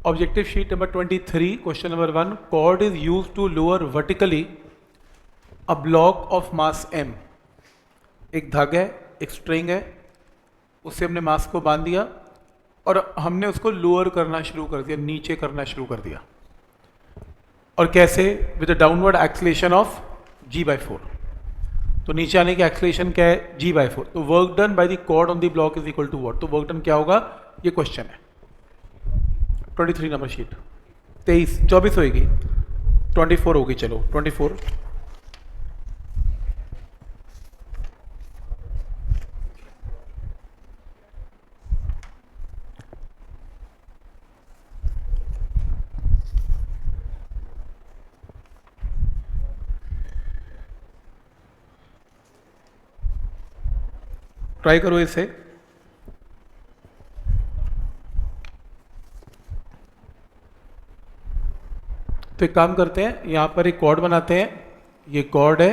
Objective sheet number 23, question number 1. Cord is used to lower vertically a block of mass m. एक धागा है, एक string है, उससे हमने मास को बांध दिया और हमने उसको लोअर करना शुरू कर दिया, नीचे करना शुरू कर दिया. और कैसे? With the downward acceleration of g/4. तो नीचे आने की एक्सेलरेशन क्या है? g/4. तो work done by the cord on the block is equal to what? तो वर्क डन क्या होगा? ये क्वेश्चन है. 23 नंबर शीट. 24 होगी, 24 होगी. चलो 24. ट्राई करो इसे. तो एक काम करते हैं, यहां पर एक कॉर्ड बनाते हैं. ये कॉर्ड है,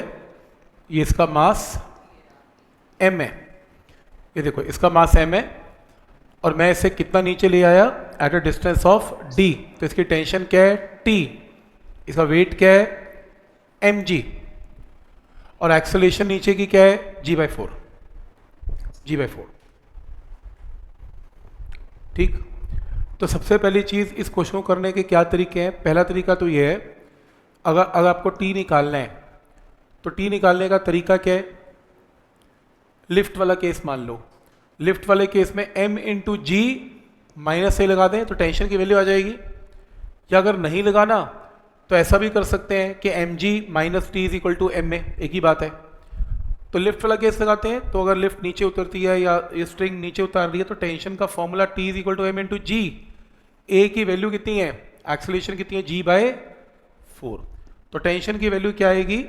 ये इसका मास m है. ये देखो इसका मास m है और मैं इसे कितना नीचे ले आया? At a distance of d. तो इसकी टेंशन क्या है? t. इसका वेट क्या है? mg. और एक्सेलरेशन नीचे की क्या है? g/4. ठीक. तो सबसे पहली चीज इस क्वेश्चन को करने के क्या तरीके हैं? पहला तरीका तो ये है, अगर आपको टी निकालना है तो टी निकालने का तरीका क्या है? लिफ्ट वाला केस मान लो. लिफ्ट वाले केस में m इंटू जी माइनस ए लगा दें तो टेंशन की वैल्यू आ जाएगी. या अगर नहीं लगाना तो ऐसा भी कर सकते हैं कि M G minus T is equal to M A. एक ही बात है. तो लिफ्ट वाला केस लगाते हैं, तो अगर लिफ्ट नीचे उतरती है या ये स्ट्रिंग नीचे उतार रही है तो टेंशन का formula T is equal to M into G. A की वैल्यू कितनी है? एक्सेलरेशन कितनी है? g/4. तो टेंशन की वैल्यू क्या आएगी?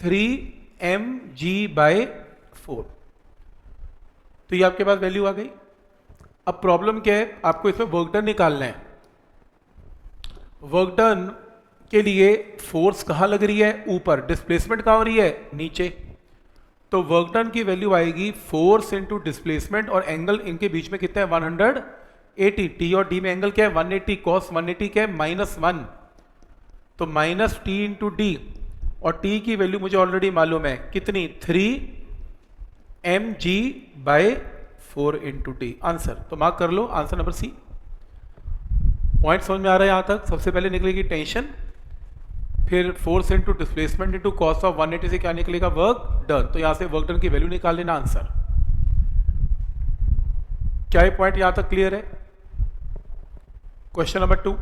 3mg/4. तो ये आपके पास वैल्यू आ गई. अब प्रॉब्लम क्या है? आपको इसमें वर्क डन निकालना है. वर्क डन के लिए फोर्स कहां लग रही है? ऊपर. डिस्प्लेसमेंट कहां हो रही है? नीचे. तो वर्क डन की वैल्यू आएगी फोर्स इंटू डिस्प्लेसमेंट और एंगल इनके बीच में कितना है? 180. टी और डी में एंगल क्या है? 180. कॉस 180 क्या है? -1. तो माइनस टी इंटू डी और टी की वैल्यू मुझे ऑलरेडी मालूम है. कितनी? 3mg/4 into T. आंसर तो मार्क कर लो. Answer number C. पॉइंट समझ में आ रहा है यहां तक? सबसे पहले निकलेगी टेंशन, फिर force into displacement into cos of 180 से क्या निकलेगा? Work done. तो यहां से वर्क डन की वैल्यू निकाल लेना. आंसर. क्या ये पॉइंट यहां तक क्लियर है? Question number 2.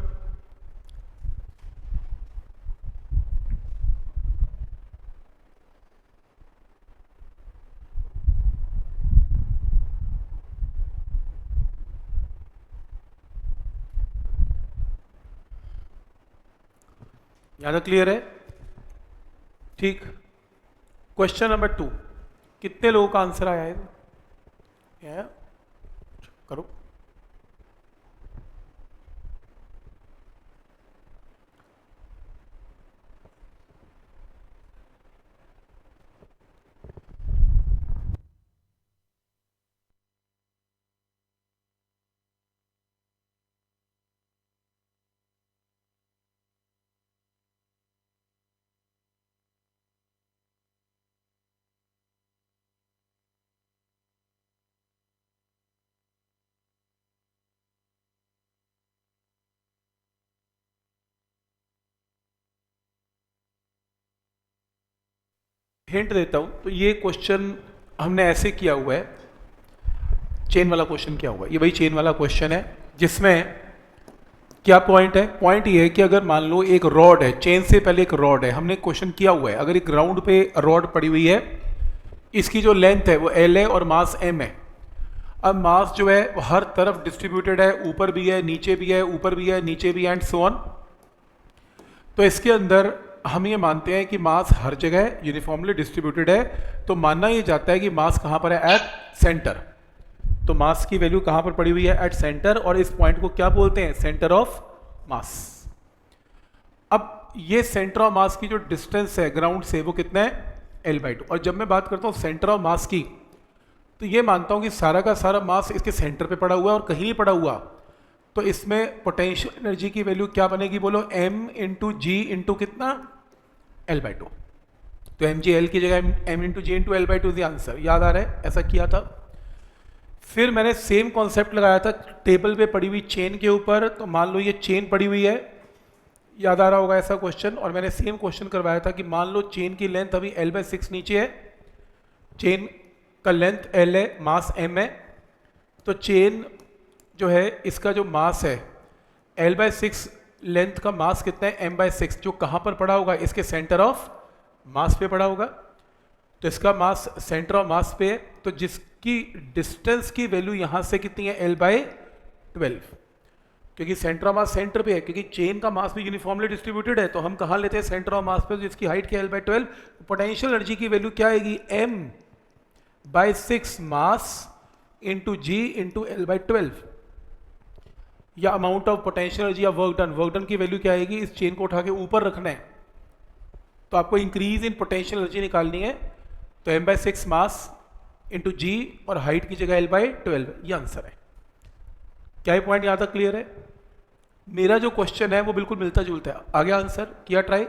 यहां तक क्लियर है? ठीक. Question number 2. कितने लोगों का आंसर आया है? करो. हिंट देता हूं. तो ये क्वेश्चन हमने ऐसे किया हुआ है. चेन वाला क्वेश्चन क्या हुआ? ये वही चेन वाला क्वेश्चन है जिसमें क्या पॉइंट है? पॉइंट ये है कि अगर मान लो एक रॉड है, चेन से पहले एक रॉड है. हमने क्वेश्चन किया हुआ है, अगर एक ग्राउंड पे रॉड पड़ी हुई है, इसकी जो लेंथ है वो L है और मास m है. अब मास जो है वो हर तरफ डिस्ट्रीब्यूटेड है, ऊपर भी है, नीचे भी है, ऊपर भी है, नीचे भी है, एंड सो ऑन. तो इसके अंदर हम ये मानते हैं कि मास हर जगह यूनिफॉर्मली डिस्ट्रीब्यूटेड है. तो मानना ये जाता है कि मास कहां पर है? At centre. तो मास की वैल्यू कहां पर पड़ी हुई है? At centre. और इस पॉइंट को क्या बोलते हैं? Centre of mass. अब ये सेंटर ऑफ मास की जो डिस्टेंस है ग्राउंड से वो कितना है? L/2. और जब मैं बात करता हूं सेंटर ऑफ मास की, तो ये मानता हूं कि सारा का सारा मास इसके सेंटर पे पड़ा हुआ है और कहीं नहीं पड़ा हुआ. तो इसमें पोटेंशियल एनर्जी की वैल्यू क्या बनेगी बोलो, m इंटू जी इंटू कितना, L/2। तो एम जी एल की जगह m into G into L/2 is the answer. याद आ रहा है, ऐसा किया था। फिर मैंने सेम कॉन्सेप्ट लगाया था टेबल पे पड़ी हुई चेन के ऊपर। तो मान लो ये चेन पड़ी हुई है, याद आ रहा होगा ऐसा क्वेश्चन। और मैंने सेम क्वेश्चन करवाया था कि मान लो चेन की लेंथ अभी L/6 नीचे है, चेन का लेंथ L है, मास m है। तो चेन जो है इसका जो मास है L/6 लेंथ का मास कितना है, m/6, जो कहाँ पर पड़ा होगा, इसके सेंटर ऑफ मास पे पड़ा होगा। तो इसका मास सेंटर ऑफ मास पे है, तो जिसकी डिस्टेंस की वैल्यू यहाँ से कितनी है, L/12, क्योंकि सेंटर ऑफ मास सेंटर पे है, क्योंकि चेन का मास भी यूनिफॉर्मली डिस्ट्रीब्यूटेड है। तो हम कहाँ लेते हैं, सेंटर ऑफ मास पे, जिसकी हाइट क्या है, L/12। पोटेंशियल एनर्जी की वैल्यू क्या आएगी, m/6 mass into G into L/12, या अमाउंट ऑफ पोटेंशियल एनर्जी या वर्क डन। वर्क डन की वैल्यू क्या आएगी, इस चेन को उठा के ऊपर रखना है, तो आपको इंक्रीज इन पोटेंशियल एनर्जी निकालनी है। तो m/6 मास इंटू जी और हाइट की जगह L/12, ये आंसर है। क्या ये पॉइंट यहां तक क्लियर है? मेरा जो क्वेश्चन है वो बिल्कुल मिलता जुलता है। आगे आंसर किया ट्राई।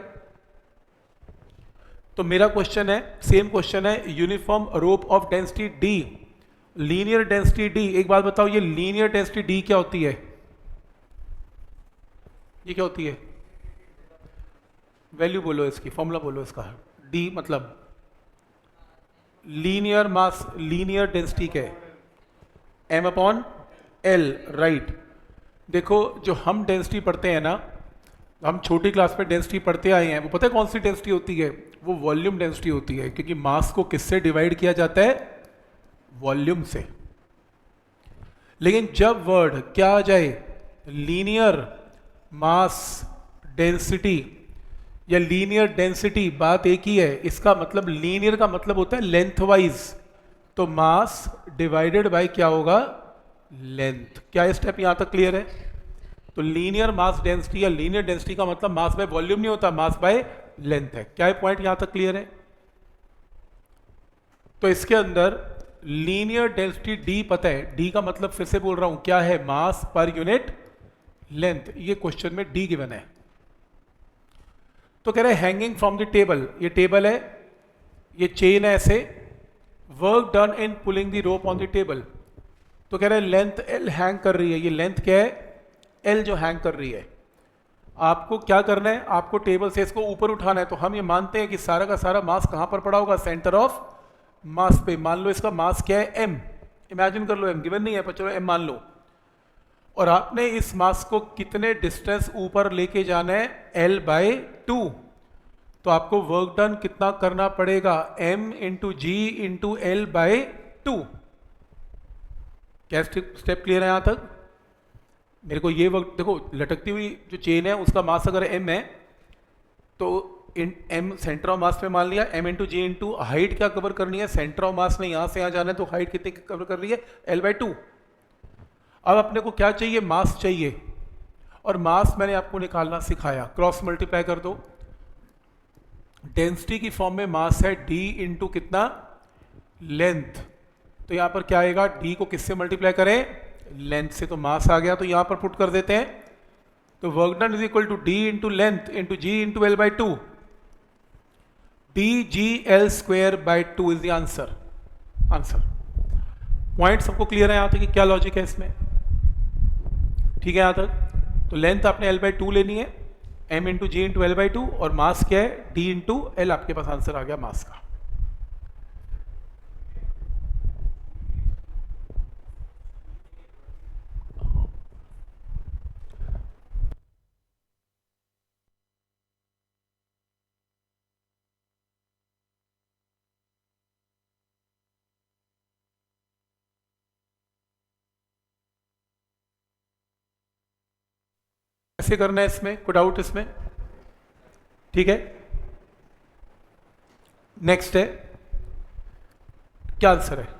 तो मेरा क्वेश्चन है, सेम क्वेश्चन है, uniform rope of density D, linear density D। एक बात बताओ, ये लीनियर डेंसिटी D क्या होती है, ये क्या होती है, वैल्यू बोलो इसकी, फॉर्मूला बोलो इसका। D मतलब लीनियर मास, लीनियर डेंसिटी क्या है, m/L, राइट। देखो जो हम डेंसिटी पढ़ते हैं ना, हम छोटी क्लास में डेंसिटी पढ़ते आए हैं, वो पता है कौन सी डेंसिटी होती है, वो वॉल्यूम डेंसिटी होती है, क्योंकि मास को किससे डिवाइड किया जाता है, वॉल्यूम से। लेकिन जब वर्ड क्या आ जाए, लीनियर मास डेंसिटी या लीनियर डेंसिटी, बात एक ही है। इसका मतलब लीनियर का मतलब होता है लेंथ वाइज, तो मास डिवाइडेड बाय क्या होगा, लेंथ। क्या स्टेप यहां तक क्लियर है? तो लीनियर मास डेंसिटी या लीनियर डेंसिटी का मतलब मास बाय वॉल्यूम नहीं होता, मास बाय लेंथ है। क्या पॉइंट यहां तक क्लियर है? तो इसके अंदर लीनियर डेंसिटी डी पता है, डी का मतलब फिर से बोल रहा हूं क्या है, मास पर यूनिट लेंथ। ये क्वेश्चन में डी गिवन है। तो कह रहे हैं हैंगिंग फ्रॉम द टेबल, ये टेबल है, ये चेन है ऐसे, work done in pulling the rope on the table. तो कह रहे हैं लेंथ L हैंग कर रही है, ये लेंथ क्या है, L जो हैंग कर रही है। आपको क्या करना है, आपको टेबल से इसको ऊपर उठाना है। तो हम ये मानते हैं कि सारा का सारा मास कहां पर पड़ा होगा, सेंटर ऑफ मास पे। मान लो इसका मास क्या है, m, इमेजिन कर लो, m गिवन नहीं है पर चलो m मान लो। और आपने इस मास को कितने डिस्टेंस ऊपर लेके जाना है, L/2। तो आपको वर्क डन कितना करना पड़ेगा, m into G into L/2। क्या स्टेप क्लियर है यहां तक? मेरे को ये वक्त देखो, लटकती हुई जो चेन है उसका मास अगर m है, तो m सेंटर ऑफ मास पे मान लिया, m into G into height क्या कवर करनी है, सेंटर ऑफ मास में यहां से यहां जाना है, तो हाइट कितनी कवर कर रही है, L/2। अब अपने को क्या चाहिए, मास चाहिए। और मास मैंने आपको निकालना सिखाया, क्रॉस मल्टीप्लाई कर दो। डेंसिटी की फॉर्म में मास है d इंटू कितना, लेंथ। तो यहां पर क्या आएगा, d को किससे मल्टीप्लाई करें, लेंथ से। तो मास आ गया, तो यहां पर पुट कर देते हैं। तो work done is equal to d into length into G into L/2। DGL² is the answer. Answer point सबको क्लियर है यहां तक कि क्या लॉजिक है इसमें? ठीक है यहां तक। तो लेंथ आपने L/2 लेनी है, m into G into L/2, और मास क्या है, d इंटू L। आपके पास आंसर आ गया मास का। कैसे करना है इसमें, कोई डाउट इसमें? ठीक है, नेक्स्ट है, क्या आंसर है?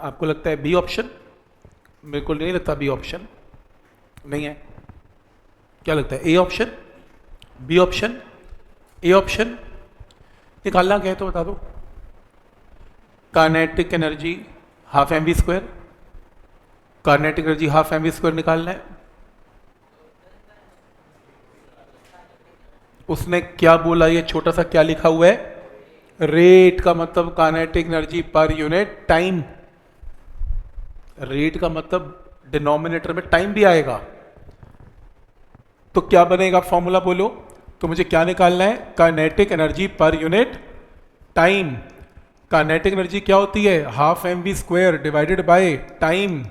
आपको लगता है बी ऑप्शन? मेरे को नहीं लगता बी ऑप्शन नहीं है। क्या लगता है, A option, B option, A option? निकालना क्या है तो बता दो। Kinetic energy half M we square, kinetic energy half M we square निकालना है। उसने क्या बोला, ये छोटा सा क्या लिखा हुआ है, रेट का मतलब kinetic energy per unit time. Rate का मतलब डिनोमिनेटर में टाइम भी आएगा, तो क्या बनेगा फॉर्मूला बोलो। तो मुझे क्या निकालना है, kinetic energy per unit time. Kinetic energy क्या होती है, half M we square divided by time.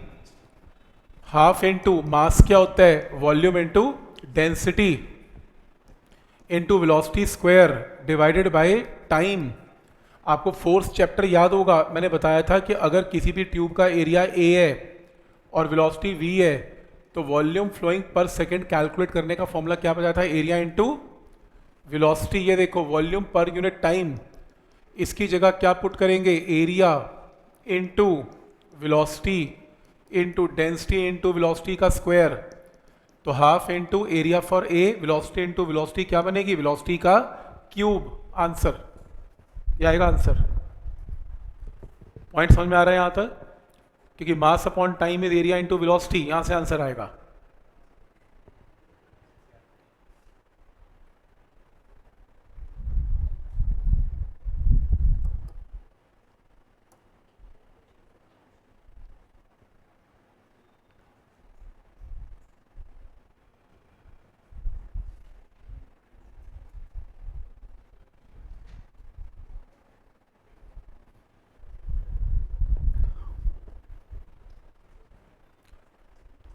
Half into mass क्या होता है, volume into density into velocity square divided by time. आपको फोर्स चैप्टर याद होगा, मैंने बताया था कि अगर किसी भी ट्यूब का एरिया ए है और वेलोसिटी वी है तो volume flowing per second calculate करने का फॉर्मूला क्या बताया था, एरिया इनटू वेलोसिटी। ये देखो वॉल्यूम पर यूनिट टाइम, इसकी जगह क्या पुट करेंगे, area into velocity into density into velocity का स्क्वायर। तो half into area for a, velocity into velocity क्या बनेगी, वेलोसिटी का क्यूब। आंसर ये आएगा आंसर। पॉइंट समझ में आ रहा है यहां तक, क्योंकि mass upon time is area into velocity, यहां से आंसर आएगा।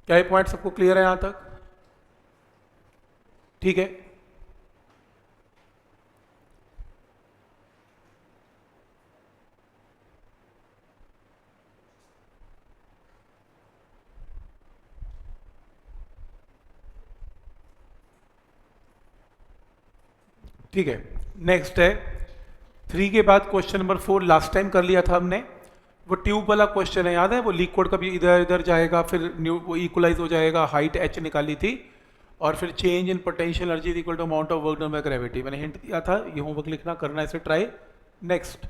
क्या ये पॉइंट सबको क्लियर है यहां तक? ठीक है, ठीक है। नेक्स्ट है 3 के बाद क्वेश्चन नंबर 4, लास्ट टाइम कर लिया था हमने। वो ट्यूब वाला क्वेश्चन है, याद है, वो लिक्विड कभी इधर इधर जाएगा, फिर न्यू वो इक्वलाइज हो जाएगा, हाइट h निकाली थी, और फिर change in potential energy equal to amount of work done by gravity. मैंने हिंट दिया था, ये होमवर्क लिखना, करना इसे ट्राई। नेक्स्ट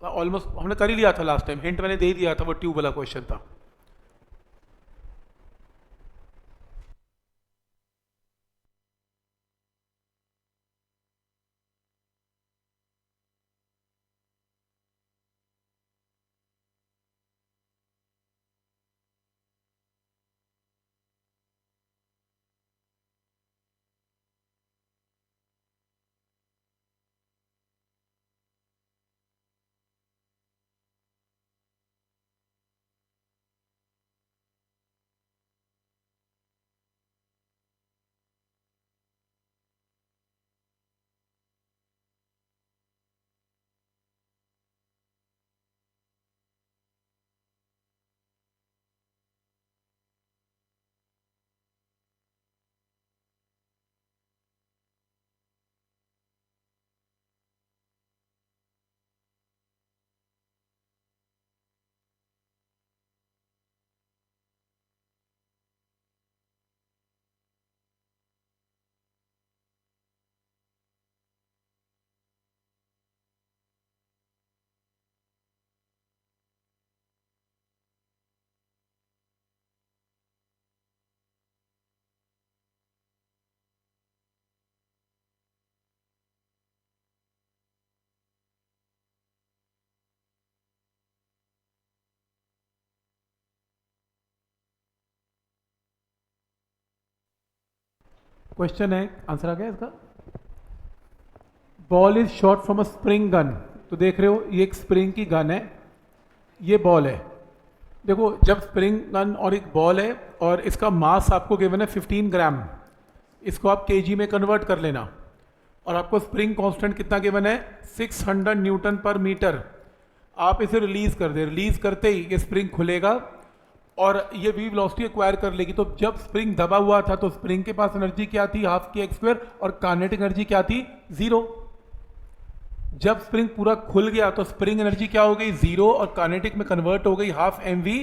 ऑलमोस्ट हमने कर ही लिया था लास्ट टाइम, हिंट मैंने दे दिया था, वो ट्यूब वाला क्वेश्चन था। क्वेश्चन है, आंसर आ गया इसका। Ball is shot from a spring gun. तो देख रहे हो ये एक स्प्रिंग की गन है, ये बॉल है। देखो जब स्प्रिंग गन और एक बॉल है और इसका मास आपको गिवन है 15 ग्राम, इसको आप केजी में कन्वर्ट कर लेना, और आपको स्प्रिंग कांस्टेंट कितना गिवन है, 600 न्यूटन पर मीटर। आप इसे रिलीज कर दे, रिलीज करते ही ये स्प्रिंग खुलेगा और ये वी वेलोसिटी एक्वायर कर लेगी। तो जब स्प्रिंग दबा हुआ था तो स्प्रिंग के पास एनर्जी क्या थी, हाफ की एक्स स्क्वायर, और काइनेटिक एनर्जी क्या थी, 0। जब स्प्रिंग पूरा खुल गया तो स्प्रिंग एनर्जी क्या हो गई, जीरो, और काइनेटिक में कन्वर्ट हो गई हाफ mv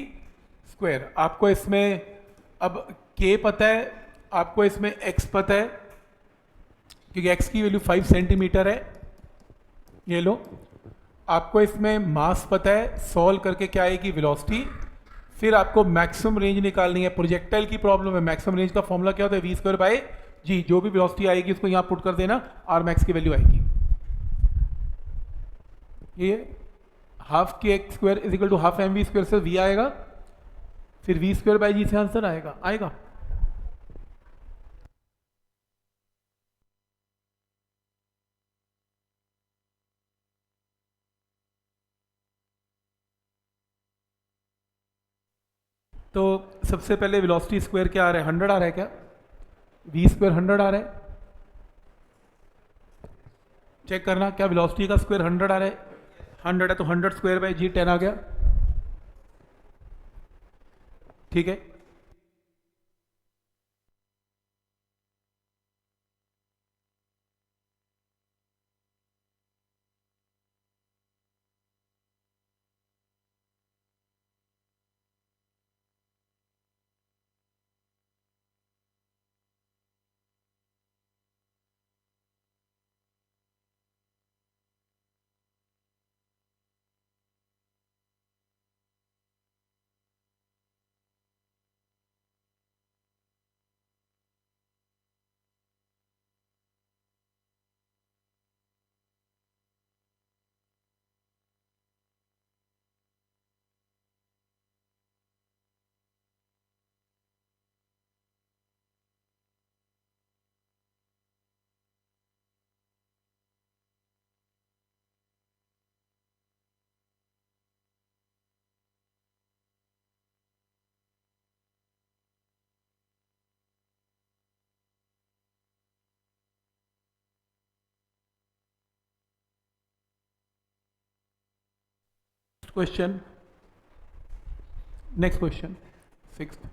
स्क्वायर। आपको इसमें अब k पता है, आपको इसमें x पता है क्योंकि x की वैल्यू 5 सेंटीमीटर है, ये लो। आपको इसमें मास पता है, सॉल्व करके क्या आएगी, वेलोसिटी। फिर आपको मैक्सिमम रेंज निकालनी है, प्रोजेक्टाइल की प्रॉब्लम है। मैक्सिमम रेंज का फॉर्मूला क्या होता है, वी स्क्वायर बाय जी। जो भी वेलोसिटी आएगी उसको यहाँ पुट कर देना, आर मैक्स की वैल्यू आएगी ये half K X square is equal to half M we square से वी आएगा, फिर वी स्क्वायर बाई जी से आंसर आएगा। तो सबसे पहले वेलोसिटी स्क्वायर क्या आ रहा है, 100 आ रहा है क्या, वी स्क्वायर 100 आ रहा है। चेक करना क्या वेलोसिटी का स्क्वायर 100 आ रहा है, 100 है तो 100 स्क्वायर बाई जी 10 आ गया, ठीक है। Question, next question, 6th।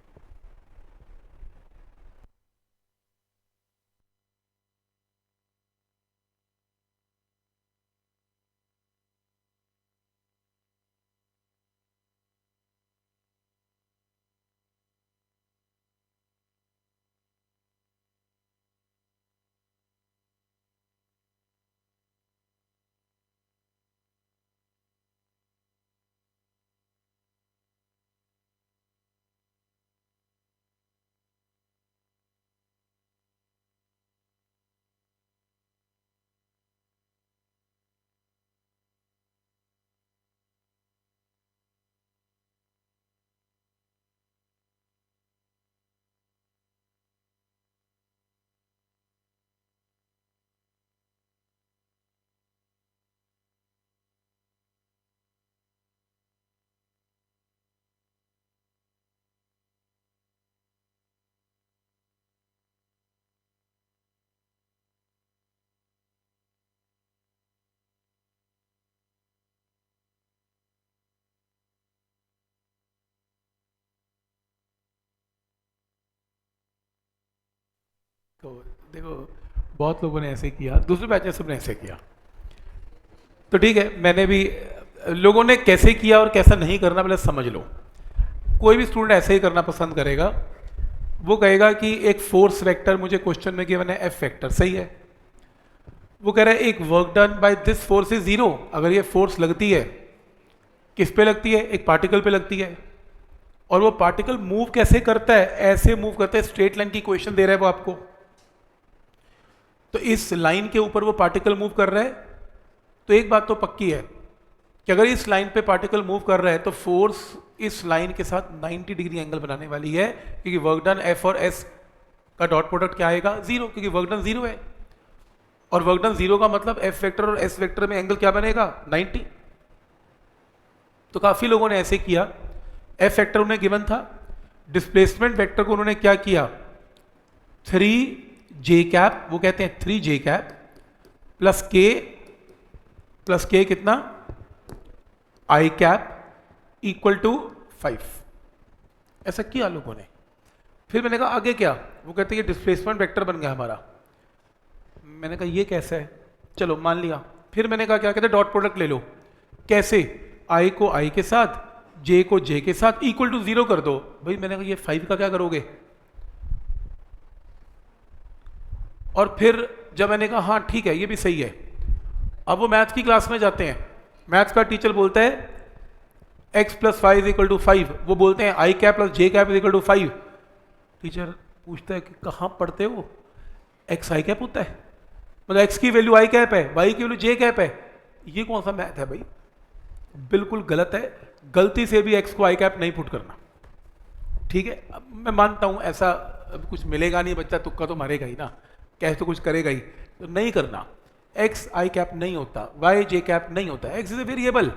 तो देखो बहुत लोगों ने ऐसे किया, दूसरे बैच में सबने ऐसे किया, तो ठीक है। मैंने भी, लोगों ने कैसे किया और कैसा नहीं करना पहले समझ लो। कोई भी स्टूडेंट ऐसे ही करना पसंद करेगा, वो कहेगा कि एक फोर्स वेक्टर मुझे क्वेश्चन में गिवन है एफ वेक्टर, सही है। वो कह रहा है एक work done by this force is zero. अगर ये फोर्स लगती है, किस पे लगती है, एक पार्टिकल पे लगती है, और वो पार्टिकल मूव कैसे करता है, ऐसे मूव करता है, स्ट्रेट लाइन की इक्वेशन दे रहा है वो आपको। तो इस लाइन के ऊपर वो पार्टिकल मूव कर रहा है, तो एक बात तो पक्की है कि अगर इस लाइन पे पार्टिकल मूव कर रहा है तो फोर्स इस लाइन के साथ 90 डिग्री एंगल बनाने वाली है, क्योंकि वर्क डन एफ और एस का डॉट प्रोडक्ट क्या आएगा, जीरो, क्योंकि वर्क डन जीरो है। और वर्क डन जीरो का मतलब एफ वेक्टर और एस वेक्टर में एंगल क्या बनेगा, 90। तो काफी लोगों ने ऐसे किया, एफ वेक्टर उन्हें गिवन था, डिस्प्लेसमेंट वेक्टर को उन्होंने क्या किया, 3j कैप, वो कहते हैं 3j कैप प्लस के कितना, आई कैप इक्वल टू 5। ऐसा किया लोगों ने। फिर मैंने कहा आगे क्या, वो कहते हैं ये डिस्प्लेसमेंट वेक्टर बन गया हमारा। मैंने कहा ये कैसे है, चलो मान लिया फिर मैंने कहा क्या कहते हैं डॉट प्रोडक्ट ले लो। कैसे? आई को आई के साथ, जे को जे के साथ इक्वल टू 0 कर दो। भाई मैंने कहा ये 5 का क्या करोगे? और फिर जब मैंने कहा हाँ ठीक है ये भी सही है, अब वो मैथ्स की क्लास में जाते हैं, मैथ्स का टीचर बोलता है x plus 5 is equal to 5, वो बोलते हैं I cap plus J cap is equal to 5। Teacher पूछता है कि कहाँ पढ़ते हो? x आई कैप होता है, मतलब x की वैल्यू आई कैप है, y की वैल्यू जे कैप है। ये कौन सा मैथ है भाई? बिल्कुल गलत है। गलती से भी x को आई कैप नहीं पुट करना, ठीक है? अब मैं मानता हूँ ऐसा कुछ मिलेगा नहीं, बच्चा तुक्का तो मारेगा ही ना, कैसे तो कुछ करेगा ही, तो नहीं करना। x आई कैप नहीं होता, y जे कैप नहीं होता, x is a variable,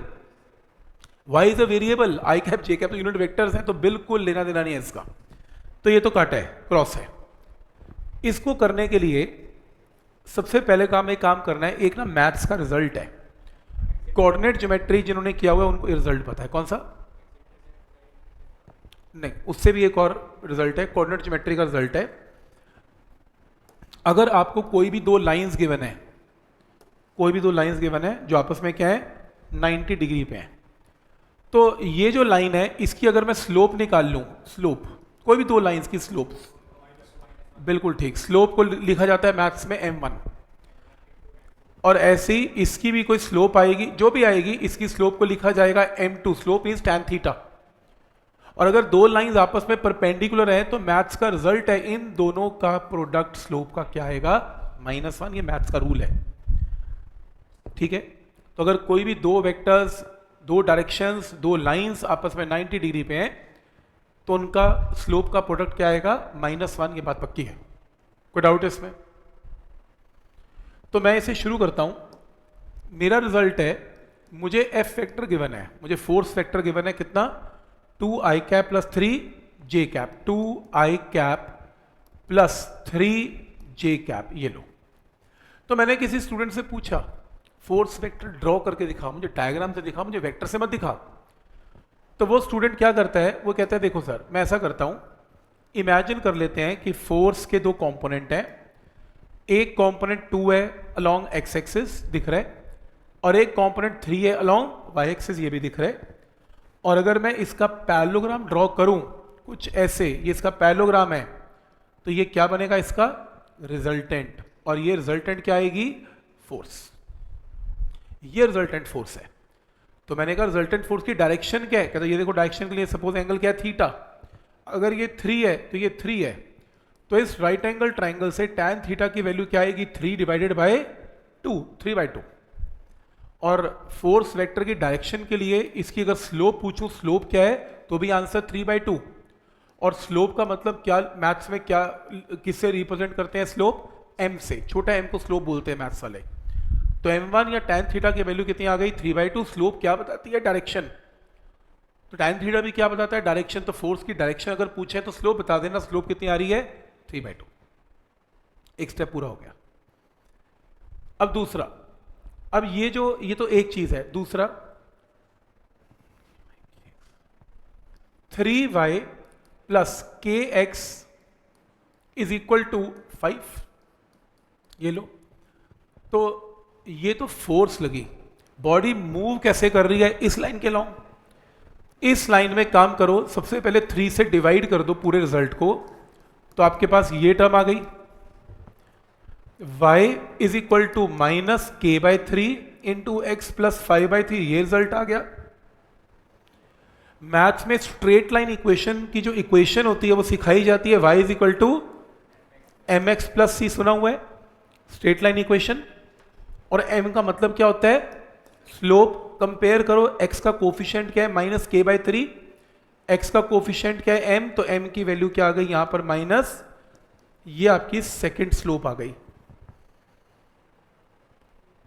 y is a variable, I cap J cap तो यूनिट वेक्टर्स हैं, तो बिल्कुल लेना देना नहीं है इसका। तो ये तो काटा है, क्रॉस है। इसको करने के लिए सबसे पहले काम एक काम करना है, एक ना मैथ्स का रिजल्ट है, कोऑर्डिनेट ज्योमेट्री जिन्होंने किया हुआ है उनको रिजल्ट पता है। कौन सा? नहीं, उससे भी एक और रिजल्ट है, कोऑर्डिनेट ज्योमेट्री का रिजल्ट है। अगर आपको कोई भी दो लाइंस गिवन है, कोई भी दो लाइंस गिवन है जो आपस में क्या है 90 डिग्री पे है, तो ये जो लाइन है इसकी अगर मैं स्लोप निकाल लूं, स्लोप कोई भी दो लाइंस की स्लोप, बिल्कुल ठीक, स्लोप को लिखा जाता है मैथ्स में m1, और ऐसी इसकी भी कोई स्लोप आएगी, जो भी आएगी इसकी स्लोप को लिखा जाएगा m2, slope means tan theta. और अगर दो लाइंस आपस में परपेंडिकुलर है तो मैथ्स का रिजल्ट है इन दोनों का प्रोडक्ट स्लोप का क्या आएगा -1, ये मैथ्स का रूल है, ठीक है? तो अगर कोई भी दो वेक्टर्स, दो डायरेक्शंस, दो लाइंस आपस में 90 डिग्री पे हैं तो उनका स्लोप का प्रोडक्ट क्या आएगा -1, ये बात पक्की है, कोई डाउट है इसमें? तो मैं इसे शुरू करता हूं। मेरा रिजल्ट है, मुझे एफ वेक्टर गिवन है, मुझे फोर्स वेक्टर गिवन है, कितना? 2i कैप प्लस 3 जे कैप, 2i कैप प्लस 3 जे कैप, ये लो। तो मैंने किसी स्टूडेंट से पूछा फोर्स वेक्टर ड्रॉ करके दिखा, मुझे डायग्राम से दिखा, मुझे वेक्टर से मत दिखा। तो वो स्टूडेंट क्या करता है, वो कहता है देखो सर मैं ऐसा करता हूं, इमेजिन कर लेते हैं कि फोर्स के दो कंपोनेंट हैं, एक कंपोनेंट 2 है अलोंग एक्स एक्सिस दिख रहा है, और एक कंपोनेंट 3 है अलोंग वाई एक्सिस, ये भी दिख रहा है। और अगर मैं इसका पैरेललोग्राम ड्रॉ करूं कुछ ऐसे, ये इसका पैरेललोग्राम है, तो ये क्या बनेगा इसका रिजल्टेंट, और ये रिजल्टेंट क्या आएगी फोर्स, ये रिजल्टेंट फोर्स है। तो मैंने कहा रिजल्टेंट फोर्स की डायरेक्शन क्या है, कहता ये देखो डायरेक्शन के लिए सपोज एंगल क्या है थीटा, अगर ये 3 है तो ये 3 है, तो इस राइट एंगल ट्राइंगल से tan थीटा की वैल्यू क्या आएगी 3 डिवाइडेड बाय 2, 3/2। और फोर्स वेक्टर की डायरेक्शन के लिए इसकी अगर स्लोप पूछूं, स्लोप क्या है, तो भी आंसर 3/2। और स्लोप का मतलब क्या मैथ्स में, क्या किससे रिप्रेजेंट करते हैं स्लोप? m से, छोटा m को स्लोप बोलते हैं मैथ्स वाले। तो m1 या tan थीटा की वैल्यू कितनी आ गई 3/2। स्लोप क्या बताती है? डायरेक्शन। तो tan थीटा भी क्या बताता है? डायरेक्शन। तो फोर्स की डायरेक्शन अगर पूछे तो स्लोप बता देना, स्लोप कितनी आ रही है 3/2। एक स्टेप पूरा हो गया। अब दूसरा, अब ये तो एक चीज है। दूसरा 3y plus kx is equal to 5, ये लो। तो ये तो फोर्स लगी, बॉडी मूव कैसे कर रही है इस लाइन के लॉन्ग। इस लाइन में काम करो, सबसे पहले 3 से डिवाइड कर दो पूरे रिजल्ट को, तो आपके पास ये टर्म आ गई, y is equal to -k/3 into X plus 5/3, ये रिजल्ट आ गया। मैथ्स में स्ट्रेट लाइन इक्वेशन की जो इक्वेशन होती है वो सिखाई जाती है, y is equal to mx plus c, सुना हुआ है स्ट्रेट लाइन इक्वेशन। और m का मतलब क्या होता है? स्लोप। कंपेयर करो, x का कोफिशिएंट क्या है -k/3, x का कोफिशिएंट क्या है m, तो m की वैल्यू क्या आ गई यहां पर माइनस, ये आपकी सेकंड स्लोप आ गई।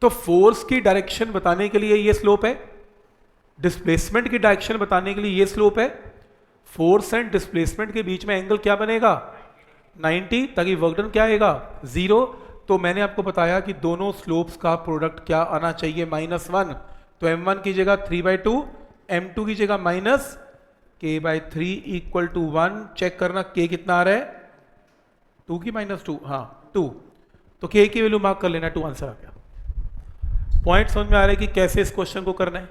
तो फोर्स की डायरेक्शन बताने के लिए ये स्लोप है, डिस्प्लेसमेंट की डायरेक्शन बताने के लिए ये स्लोप है। फोर्स एंड डिस्प्लेसमेंट के बीच में एंगल क्या बनेगा 90, ताकि वर्क डन क्या आएगा 0। तो मैंने आपको बताया कि दोनों स्लोप्स का प्रोडक्ट क्या आना चाहिए -1। तो m1 की जगह 3/2, m2 की जगह -k/3 इक्वल टू 1। चेक करना k कितना आ रहा है 2 की -2, हाँ 2। तो k की वैल्यू मार्क कर लेना, 2 आंसर आ गया। पॉइंट समझ में आ रहा है कि कैसे इस क्वेश्चन को करना है?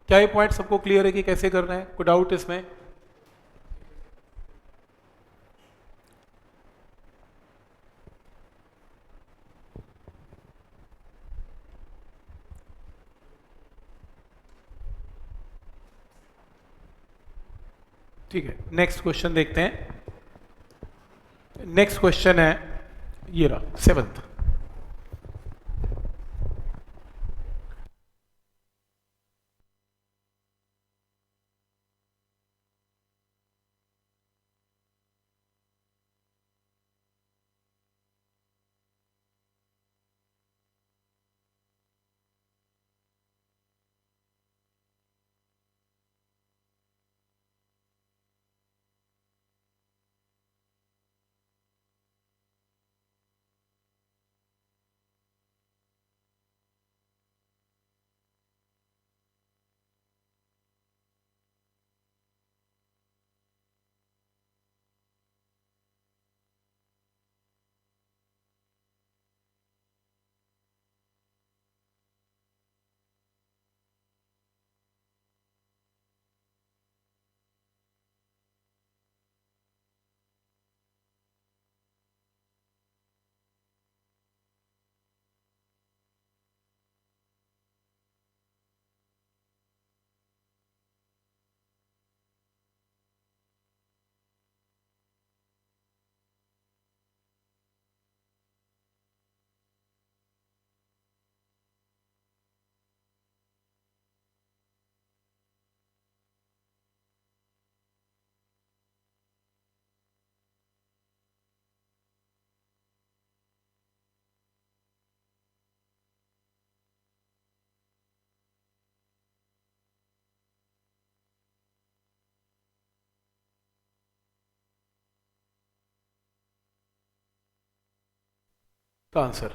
क्या ये पॉइंट सबको क्लियर है कि कैसे करना है? कोई डाउट इसमें? ठीक है, नेक्स्ट क्वेश्चन देखते हैं। नेक्स्ट क्वेश्चन है ये रहा, 7th। का आंसर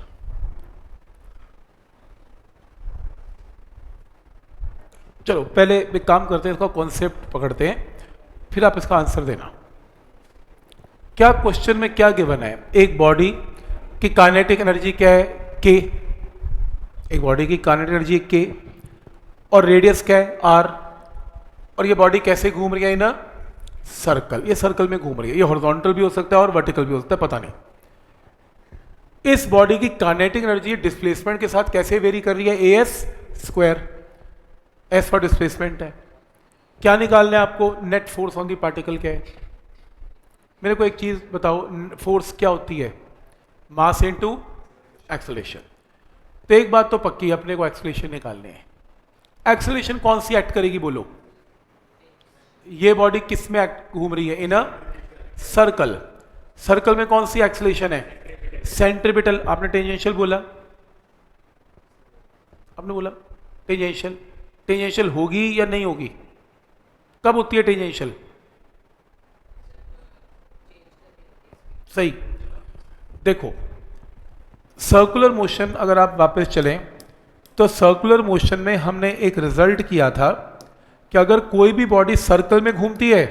चलो पहले एक काम करते हैं, इसका कॉन्सेप्ट पकड़ते हैं, फिर आप इसका आंसर देना। क्या क्वेश्चन में क्या गिवन है? एक बॉडी की काइनेटिक एनर्जी क्या है? के। एक बॉडी की काइनेटिक एनर्जी के और रेडियस क्या है? आर। और ये बॉडी कैसे घूम रही है? इन सर्कल। ये सर्कल में घूम रही है। ये हॉरिजॉन्टल भी हो सकता है और वर्टिकल भी हो सकता है, पता नहीं। इस बॉडी की काइनेटिक एनर्जी डिस्प्लेसमेंट के साथ कैसे वेरी कर रही है? A S square. S for displacement है। क्या निकालना है आपको? Net force on the particle क्या है? मेरे को एक चीज बताओ, फोर्स क्या होती है? Mass into acceleration. तो एक बात तो पक्की, अपने को एक्सेलरेशन निकालने हैं। एक्सेलरेशन कौन सी एक्ट करेगी बोलो? ये बॉडी किस में घूम रही है? इन अ सर्कल। सर्कल में कौन सी एक्सेलरेशन है? सेंट्रीपिटल। आपने टेंजेंशियल बोला, आपने बोला टेंजेंशियल। टेंजेंशियल होगी या नहीं होगी? कब होती है टेंजेंशियल? सही। देखो, सर्कुलर मोशन अगर आप वापस चलें तो सर्कुलर मोशन में हमने एक रिजल्ट किया था कि अगर कोई भी बॉडी सर्कल में घूमती है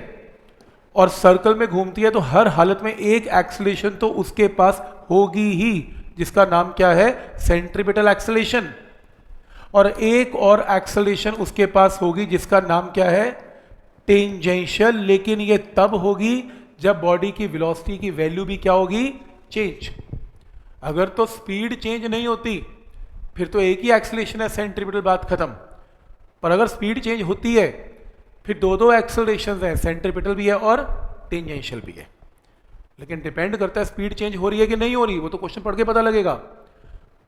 और सर्कल में घूमती है तो हर हालत में एक एक्सेलरेशन तो उसके पास होगी ही, जिसका नाम क्या है? Centripetal acceleration. और एक और एक्सेलरेशन उसके पास होगी जिसका नाम क्या है? टेंजेंशियल। लेकिन ये तब होगी जब बॉडी की वेलोसिटी की वैल्यू भी क्या होगी? चेंज। अगर तो स्पीड चेंज नहीं होती फिर तो एक ही एक्सेलरेशन है, सेंट्रीपिटल, बात खत्म। पर अगर स्पीड चेंज होती है फिर दो एक्सेलरेशंस हैं, सेंट्रीपिटल भी है और टेंजेंशियल भी है। लेकिन डिपेंड करता है स्पीड चेंज हो रही है कि नहीं हो रही, वो तो क्वेश्चन पढ़ के पता लगेगा।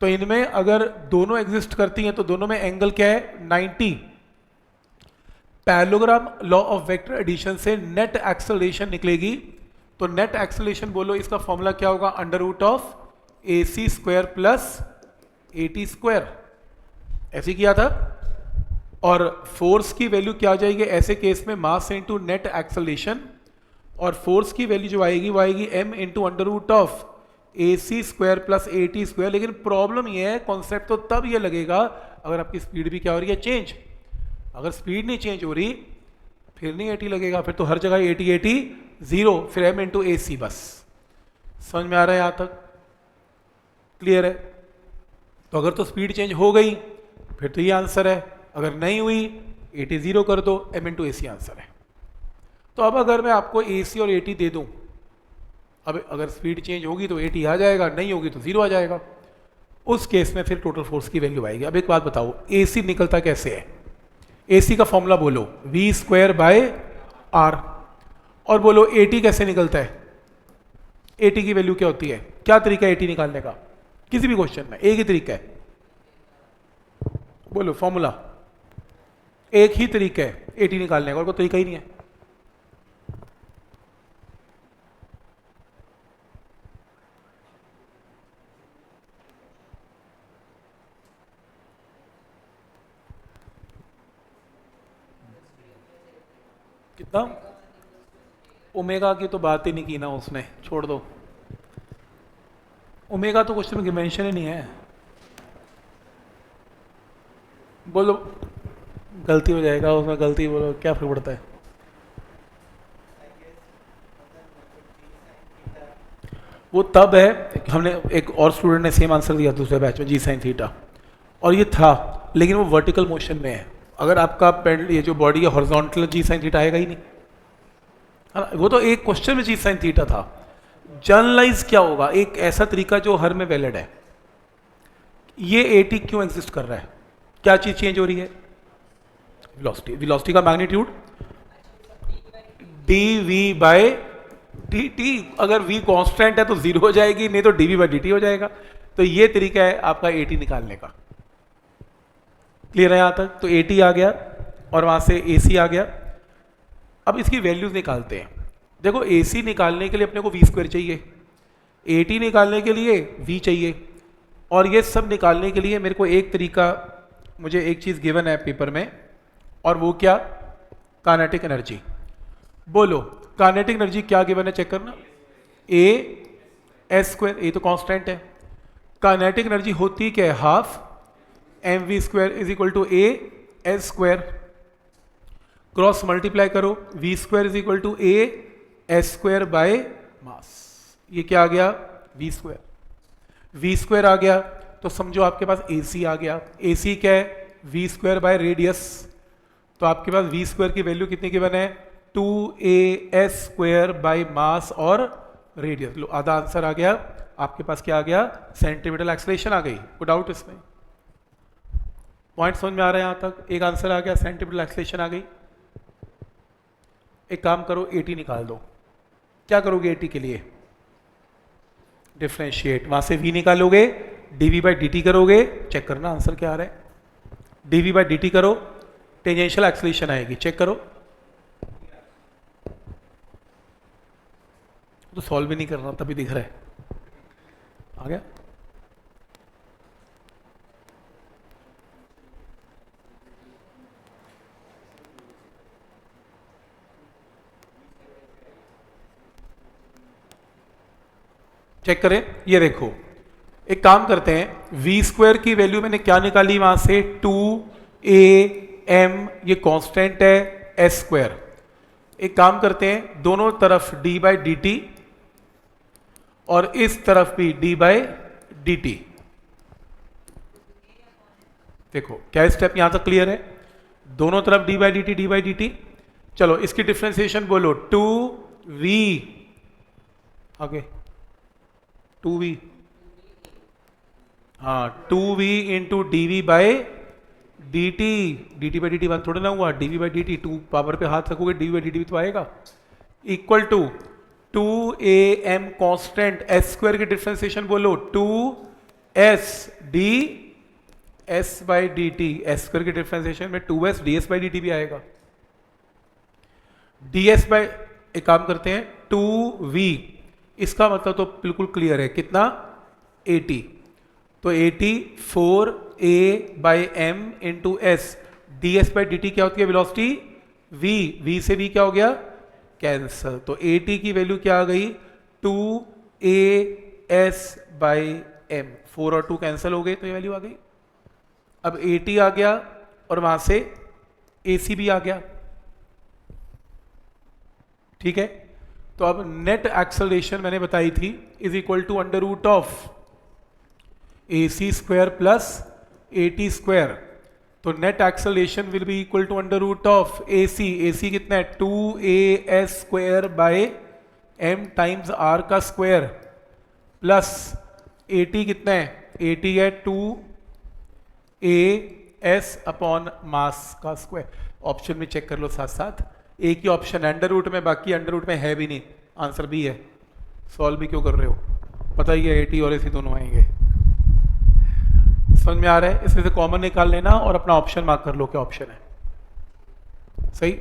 तो इनमें अगर दोनों एग्जिस्ट करती हैं तो दोनों में एंगल क्या है? 90। Parallelogram law of vector addition से नेट एक्सेलरेशन निकलेगी, तो नेट एक्सेलरेशन बोलो इसका फॉर्मूला क्या होगा, under root of AC square plus AT square, ऐसे किया था। और फोर्स की वैल्यू क्या आ जाएगी ऐसे केस में, मास इनटू नेट एक्सेलरेशन, और फोर्स की वैल्यू जो आएगी वो आएगी m into under root of AC square plus AT square. लेकिन प्रॉब्लम ये है, कॉन्सेप्ट तो तब ये लगेगा अगर आपकी स्पीड भी क्या हो रही है, चेंज। अगर स्पीड नहीं चेंज हो रही फिर नहीं AT लगेगा, फिर तो हर जगह AT जीरो, फिर m इंटू AC बस। समझ में आ रहा है यहाँ तक, क्लियर है? तो अगर तो स्पीड चेंज हो गई फिर तो ये आंसर है, अगर नहीं हुई AT जीरो कर दो, m इंटू AC आंसर है। तो अब अगर मैं आपको AC और AT दे दूं, अब अगर स्पीड चेंज होगी तो AT आ जाएगा, नहीं होगी तो जीरो आ जाएगा। उस केस में फिर टोटल फोर्स की वैल्यू आएगी। अब एक बात बताओ, AC निकलता कैसे है? AC का फॉर्मूला बोलो, V स्क्वायर बाय R, और बोलो AT कैसे निकलता है? AT की वैल्यू क्या होती है? क्या तरीका है AT निकालने का? किसी भी क्वेश्चन में एक ही तरीका है, बोलो फॉर्मूला, एक ही तरीका है AT निकालने का, और कोई तरीका ही नहीं है। कितना? ओमेगा की तो बात ही नहीं की ना उसने, छोड़ दो। ओमेगा तो क्वेश्चन में मेंशन ही नहीं है। बोलो, गलती हो जाएगा उसमें, गलती बोलो, क्या फर्क पड़ता है? वो तब है, हमने एक और स्टूडेंट ने सेम आंसर दिया दूसरे बैच में, जी साइन थीटा, और ये था, लेकिन वो वर्टिकल मोशन में है। अगर आपका पेंड ये जो बॉडी है हॉरिजॉन्टल, जी साइन थीटा आएगा ही नहीं, है ना? वो तो एक क्वेश्चन में जी साइन थीटा था। जनरलाइज क्या होगा, एक ऐसा तरीका जो हर में वैलिड है। ये AT क्यों एग्जिस्ट कर रहा है? क्या चीज चेंज हो रही है? वेलोसिटी। वेलोसिटी का मैग्नीट्यूड dv बाय dt, अगर v कांस्टेंट है तो जीरो हो जाएगी, नहीं तो dv बाय dt हो जाएगा। तो ये तरीका है आपका AT निकालने का। क्लियर है यहां तक? तो AT आ गया और वहां से AC आ गया। अब इसकी वैल्यूज निकालते हैं। देखो, AC निकालने के लिए अपने को v स्क्वायर चाहिए, AT निकालने के लिए v चाहिए, और ये सब निकालने के लिए मेरे को एक तरीका, मुझे एक चीज गिवन है पेपर में, और वो क्या? Kinetic energy. बोलो, काइनेटिक एनर्जी क्या गिवन है, चेक करना। A S स्क्वायर, ए तो कांस्टेंट है। काइनेटिक एनर्जी होती क्या है? Half mv square is equal to A S square, cross multiply करो, v square is equal to A S square by mass. ये क्या आ गया? v square. v स्क्वायर आ गया तो समझो आपके पास AC आ गया। AC क्या है? v square by radius. तो आपके पास v स्क्वायर की वैल्यू कितनी गिवन है? 2AS स्क्वायर बाय मास और रेडियस। लो, आधा आंसर आ गया आपके पास। क्या आ गया? सेंटीमीटर एक्सेलरेशन आ गई। कोई डाउट इसमें? पॉइंट समझ में आ रहा है यहां तक? एक आंसर आ गया, सेंटीमीटर एक्सेलरेशन आ गई। एक काम करो, AT निकाल दो। क्या करोगे AT के लिए? डिफरेंशिएट, वहां से v निकालोगे, dv बाई dt करोगे, चेक करना आंसर क्या आ रहा है। dv बाई dt करो, टेंजेंशियल एक्सेलरेशन आएगी, चेक करो। तो सॉल्व भी नहीं करना, तभी दिख रहा है। आ गया? चेक करें, ये देखो, एक काम करते हैं, v स्क्वायर की वैल्यू मैंने क्या निकाली वहां से? 2am, ये कांस्टेंट है, s स्क्वायर। एक काम करते हैं, दोनों तरफ d बाई dt और इस तरफ भी d बाई dt। देखो क्या स्टेप यहां तक क्लियर है? दोनों तरफ d by dt, d by dt। चलो इसकी डिफ्रेंसिएशन बोलो, 2v, आगे 2v, हाँ 2v into D by D T. D T by D T बात थोड़ा ना हुआ, D V by D T, 2 power पे हाथ रखोगे D V by D T भी तो आएगा। Equal to 2am constant S square की डिफ्रेंसिएशन बोलो, 2s D S by D T. S square की डिफ्रेंसिएशन में 2s D S by D T भी आएगा। डी एस बाई, एक काम करते हैं 2v, इसका मतलब तो बिल्कुल क्लियर है, कितना 80, तो 80 4a/m into S, D S by D T क्या होती है वेलोसिटी v, v से v क्या हो गया कैंसल, तो 80 की वैल्यू क्या आ गई 2as/m, 4 और 2 कैंसिल हो गए तो ये वैल्यू आ गई। अब 80 आ गया और वहां से AC भी आ गया, ठीक है। तो अब नेट एक्सेलरेशन मैंने बताई थी is equal to under root of AC square plus AT square, तो net acceleration will be equal to under root of AC कितना है 2as square by m times r का स्क्वायर प्लस AT कितना है, AT है 2as upon mass का square. Option में check कर लो साथ साथ, एक ही ऑप्शन अंडर रूट में, बाकी अंडर रूट में है भी नहीं, आंसर भी है। सॉल्व भी क्यों कर रहे हो, पता ही है AT और AC दोनों आएंगे। समझ में आ रहा है, इसमें से कॉमन निकाल लेना और अपना ऑप्शन मार्क कर लो क्या ऑप्शन है सही।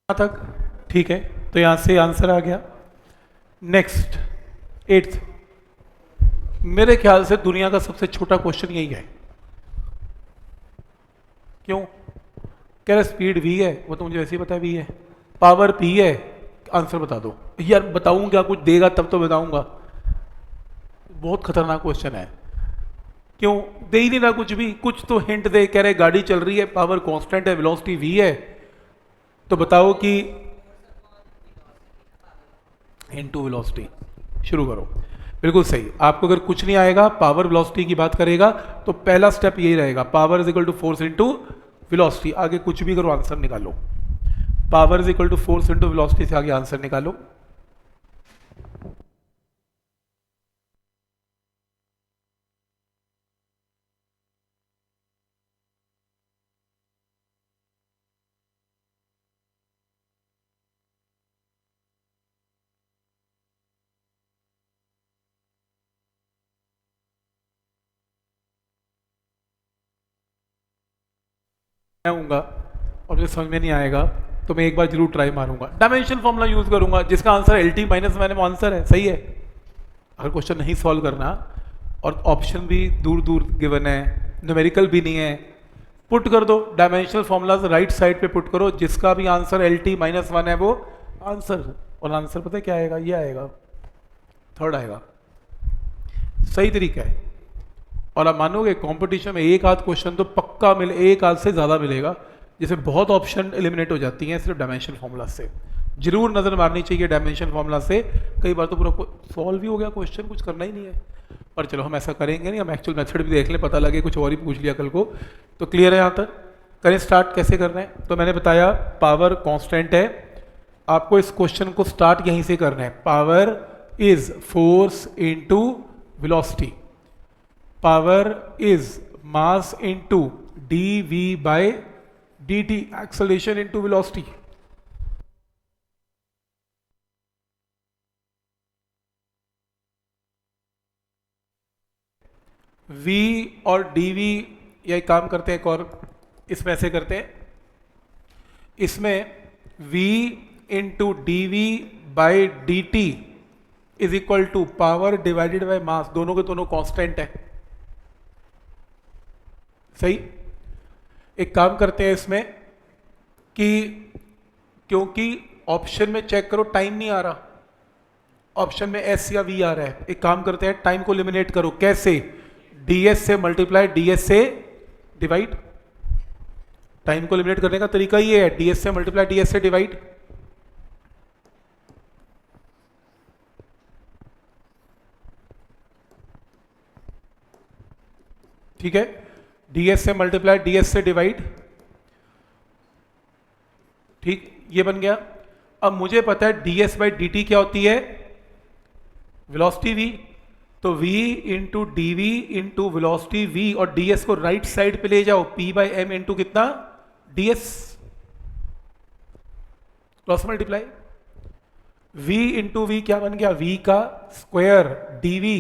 तक ठीक है, तो यहां से आंसर आ गया। नेक्स्ट 8th, मेरे ख्याल से दुनिया का सबसे छोटा क्वेश्चन यही है। क्यों कह रहे स्पीड v है, वो तो मुझे वैसे ही पता है v है, पावर p है, आंसर बता दो। यार बताऊं क्या, कुछ देगा तब तो बताऊंगा, बहुत खतरनाक क्वेश्चन है। क्यों दे ही नहीं रहा कुछ भी, कुछ तो हिंट दे, कह रहे गाड़ी चल रही है, पावर कांस्टेंट है, वेलोसिटी v है, तो बताओ कि इनटू वेलोसिटी, शुरू करो। बिल्कुल सही, आपको अगर कुछ नहीं आएगा, पावर वेलोसिटी की बात करेगा तो पहला स्टेप यही रहेगा, power is equal to force into velocity, आगे कुछ भी करो आंसर निकालो। Power is equal to force into velocity से आगे आंसर निकालो। आऊंगा और मुझे समझ में नहीं आएगा तो मैं एक बार जरूर ट्राई मारूंगा, डायमेंशन फॉर्मूला यूज करूंगा जिसका आंसर LT माइनस मैंने वो आंसर है, सही है। अगर क्वेश्चन नहीं सॉल्व करना और ऑप्शन भी दूर दूर गिवन है, न्यूमेरिकल भी नहीं है, पुट कर दो डायमेंशनल फॉर्मूलाज राइट साइड पे पुट करो, जिसका भी आंसर LT माइनस 1 है वो आंसर, और आंसर पता है क्या आएगा, ये आएगा, थर्ड आएगा, सही तरीका है। और आप मानोगे कंपटीशन में एक आध क्वेश्चन तो पक्का मिले, एक आध से ज़्यादा मिलेगा, जिसे बहुत ऑप्शन एलिमिनेट हो जाती हैं सिर्फ डायमेंशन फॉर्मूला से। जरूर नज़र मारनी चाहिए डायमेंशन फॉर्मूला से, कई बार तो पूरा सॉल्व ही हो गया क्वेश्चन, कुछ करना ही नहीं है। पर चलो हम ऐसा करेंगे नहीं, हम एक्चुअल मेथड भी देख लें, पता लगे कुछ और ही पूछ लिया कल को। तो क्लियर है यहाँ तक, करें स्टार्ट कैसे करना है। तो मैंने बताया पावर कॉन्स्टेंट है, आपको इस क्वेश्चन को स्टार्ट यहीं से करना है। Power is force into velocity, power is mass into dv by dt, acceleration into velocity. v और dv, यही काम करते हैं, एक और इसमें ऐसे करते हैं, इसमें v into D by D t is equal to power divided by mass, दोनों के दोनों कांस्टेंट है, सही। एक काम करते हैं, इसमें कि क्योंकि ऑप्शन में चेक करो टाइम नहीं आ रहा, ऑप्शन में एस या वी आ रहा है, एक काम करते हैं टाइम को एलिमिनेट करो। कैसे? डीएस से मल्टीप्लाई, डीएस से डिवाइड। टाइम को एलिमिनेट करने का तरीका ये है, डीएस से मल्टीप्लाई, डीएस से डिवाइड। ठीक है, डीएस से मल्टीप्लाई, डीएस से डिवाइड। ठीक, ये बन गया। अब मुझे पता है डीएस बाई डी क्या होती है, वेलोसिटी v। तो v into d v into velocity v, और ds को राइट साइड पे ले जाओ, p बाई एम इंटू कितना, ds, cross multiply. v into v क्या बन गया, v का square dv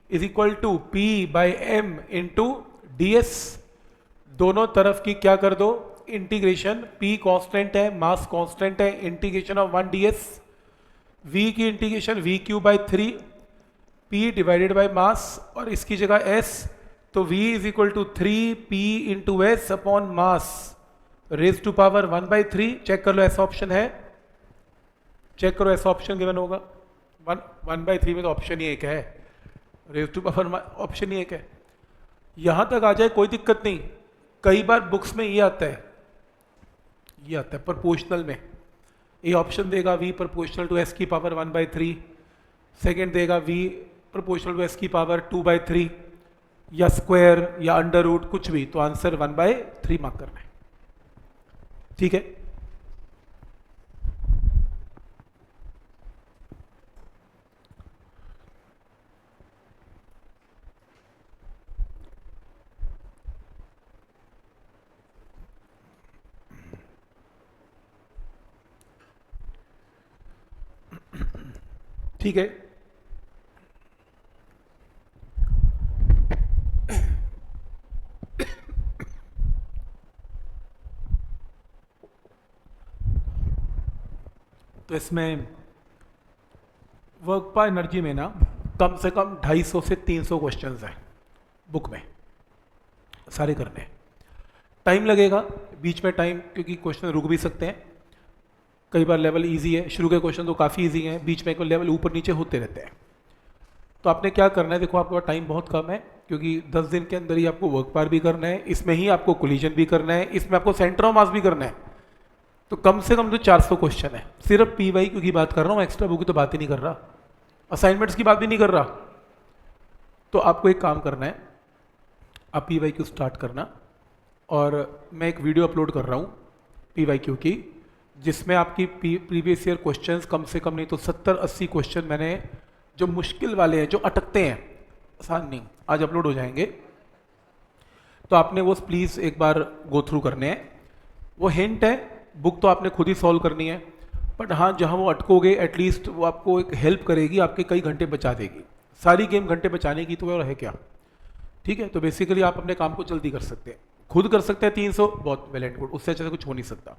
is equal to p by m into ds। दोनों तरफ की क्या कर दो, इंटीग्रेशन। p कांस्टेंट है, मास कांस्टेंट है, इंटीग्रेशन ऑफ 1 ds। v की integration v cube by 3, p divided by mass, और इसकी जगह s, तो v is equal to 3p into s upon mass raise to power 1/3। Check कर लो ऐसा ऑप्शन है, चेक करो ऐसा ऑप्शन गिवन होगा। 1/3 में तो ऑप्शन ही एक है, रेज टू पावर ऑप्शन ही एक है। यहां तक आ जाए कोई दिक्कत नहीं। कई बार बुक्स में ये आता है, ये आता है प्रोपोर्शनल में, ये ऑप्शन देगा v प्रोपोर्शनल टू s की पावर 1/3, सेकेंड देगा v प्रोपोर्शनल टू s की पावर 2/3, या स्क्वायर या अंडर रूट, कुछ भी, तो आंसर 1/3 मार्क करना है। ठीक है, ठीक है। तो इसमें वर्क पर एनर्जी में ना कम से कम 250 से 300 क्वेश्चंस हैं बुक में, सारे करने हैं। टाइम लगेगा बीच में टाइम, क्योंकि क्वेश्चन रुक भी सकते हैं। कई बार लेवल इजी है, शुरू के क्वेश्चन तो काफ़ी इजी हैं, बीच में कोई लेवल ऊपर नीचे होते रहते हैं। तो आपने क्या करना है, देखो आपका टाइम बहुत कम है, क्योंकि 10 दिन के अंदर ही आपको वर्क पार भी करना है, इसमें ही आपको कोलिजन भी करना है, इसमें आपको सेंटर ऑफ मास भी करना है। तो कम से कम तो 400 क्वेश्चन है। सिर्फ पी वाई क्यू की बात कर रहा हूँ, एक्स्ट्रा बुक की तो बात ही नहीं कर रहा, असाइनमेंट्स की बात भी नहीं कर रहा। तो आपको एक काम करना है, आप पी वाई क्यू स्टार्ट करना, और मैं एक वीडियो अपलोड कर रहा हूँ पी वाई क्यू की, जिसमें आपकी प्रीवियस ईयर क्वेश्चंस कम से कम नहीं तो 70-80 क्वेश्चन मैंने, जो मुश्किल वाले हैं, जो अटकते हैं, आसान नहीं, आज अपलोड हो जाएंगे। तो आपने वो प्लीज़ एक बार गो थ्रू करने हैं। वो हिंट है, बुक तो आपने खुद ही सॉल्व करनी है, बट हाँ जहाँ वो अटकोगे एटलीस्ट वो आपको एक हेल्प करेगी, आपके कई घंटे बचा देगी। सारी गेम घंटे बचाने की तो और है क्या। ठीक है, तो बेसिकली आप अपने काम को जल्दी कर सकते हैं, खुद कर सकते हैं। 300 बहुत वेल एंड गुड, उससे अच्छा से कुछ हो नहीं सकता।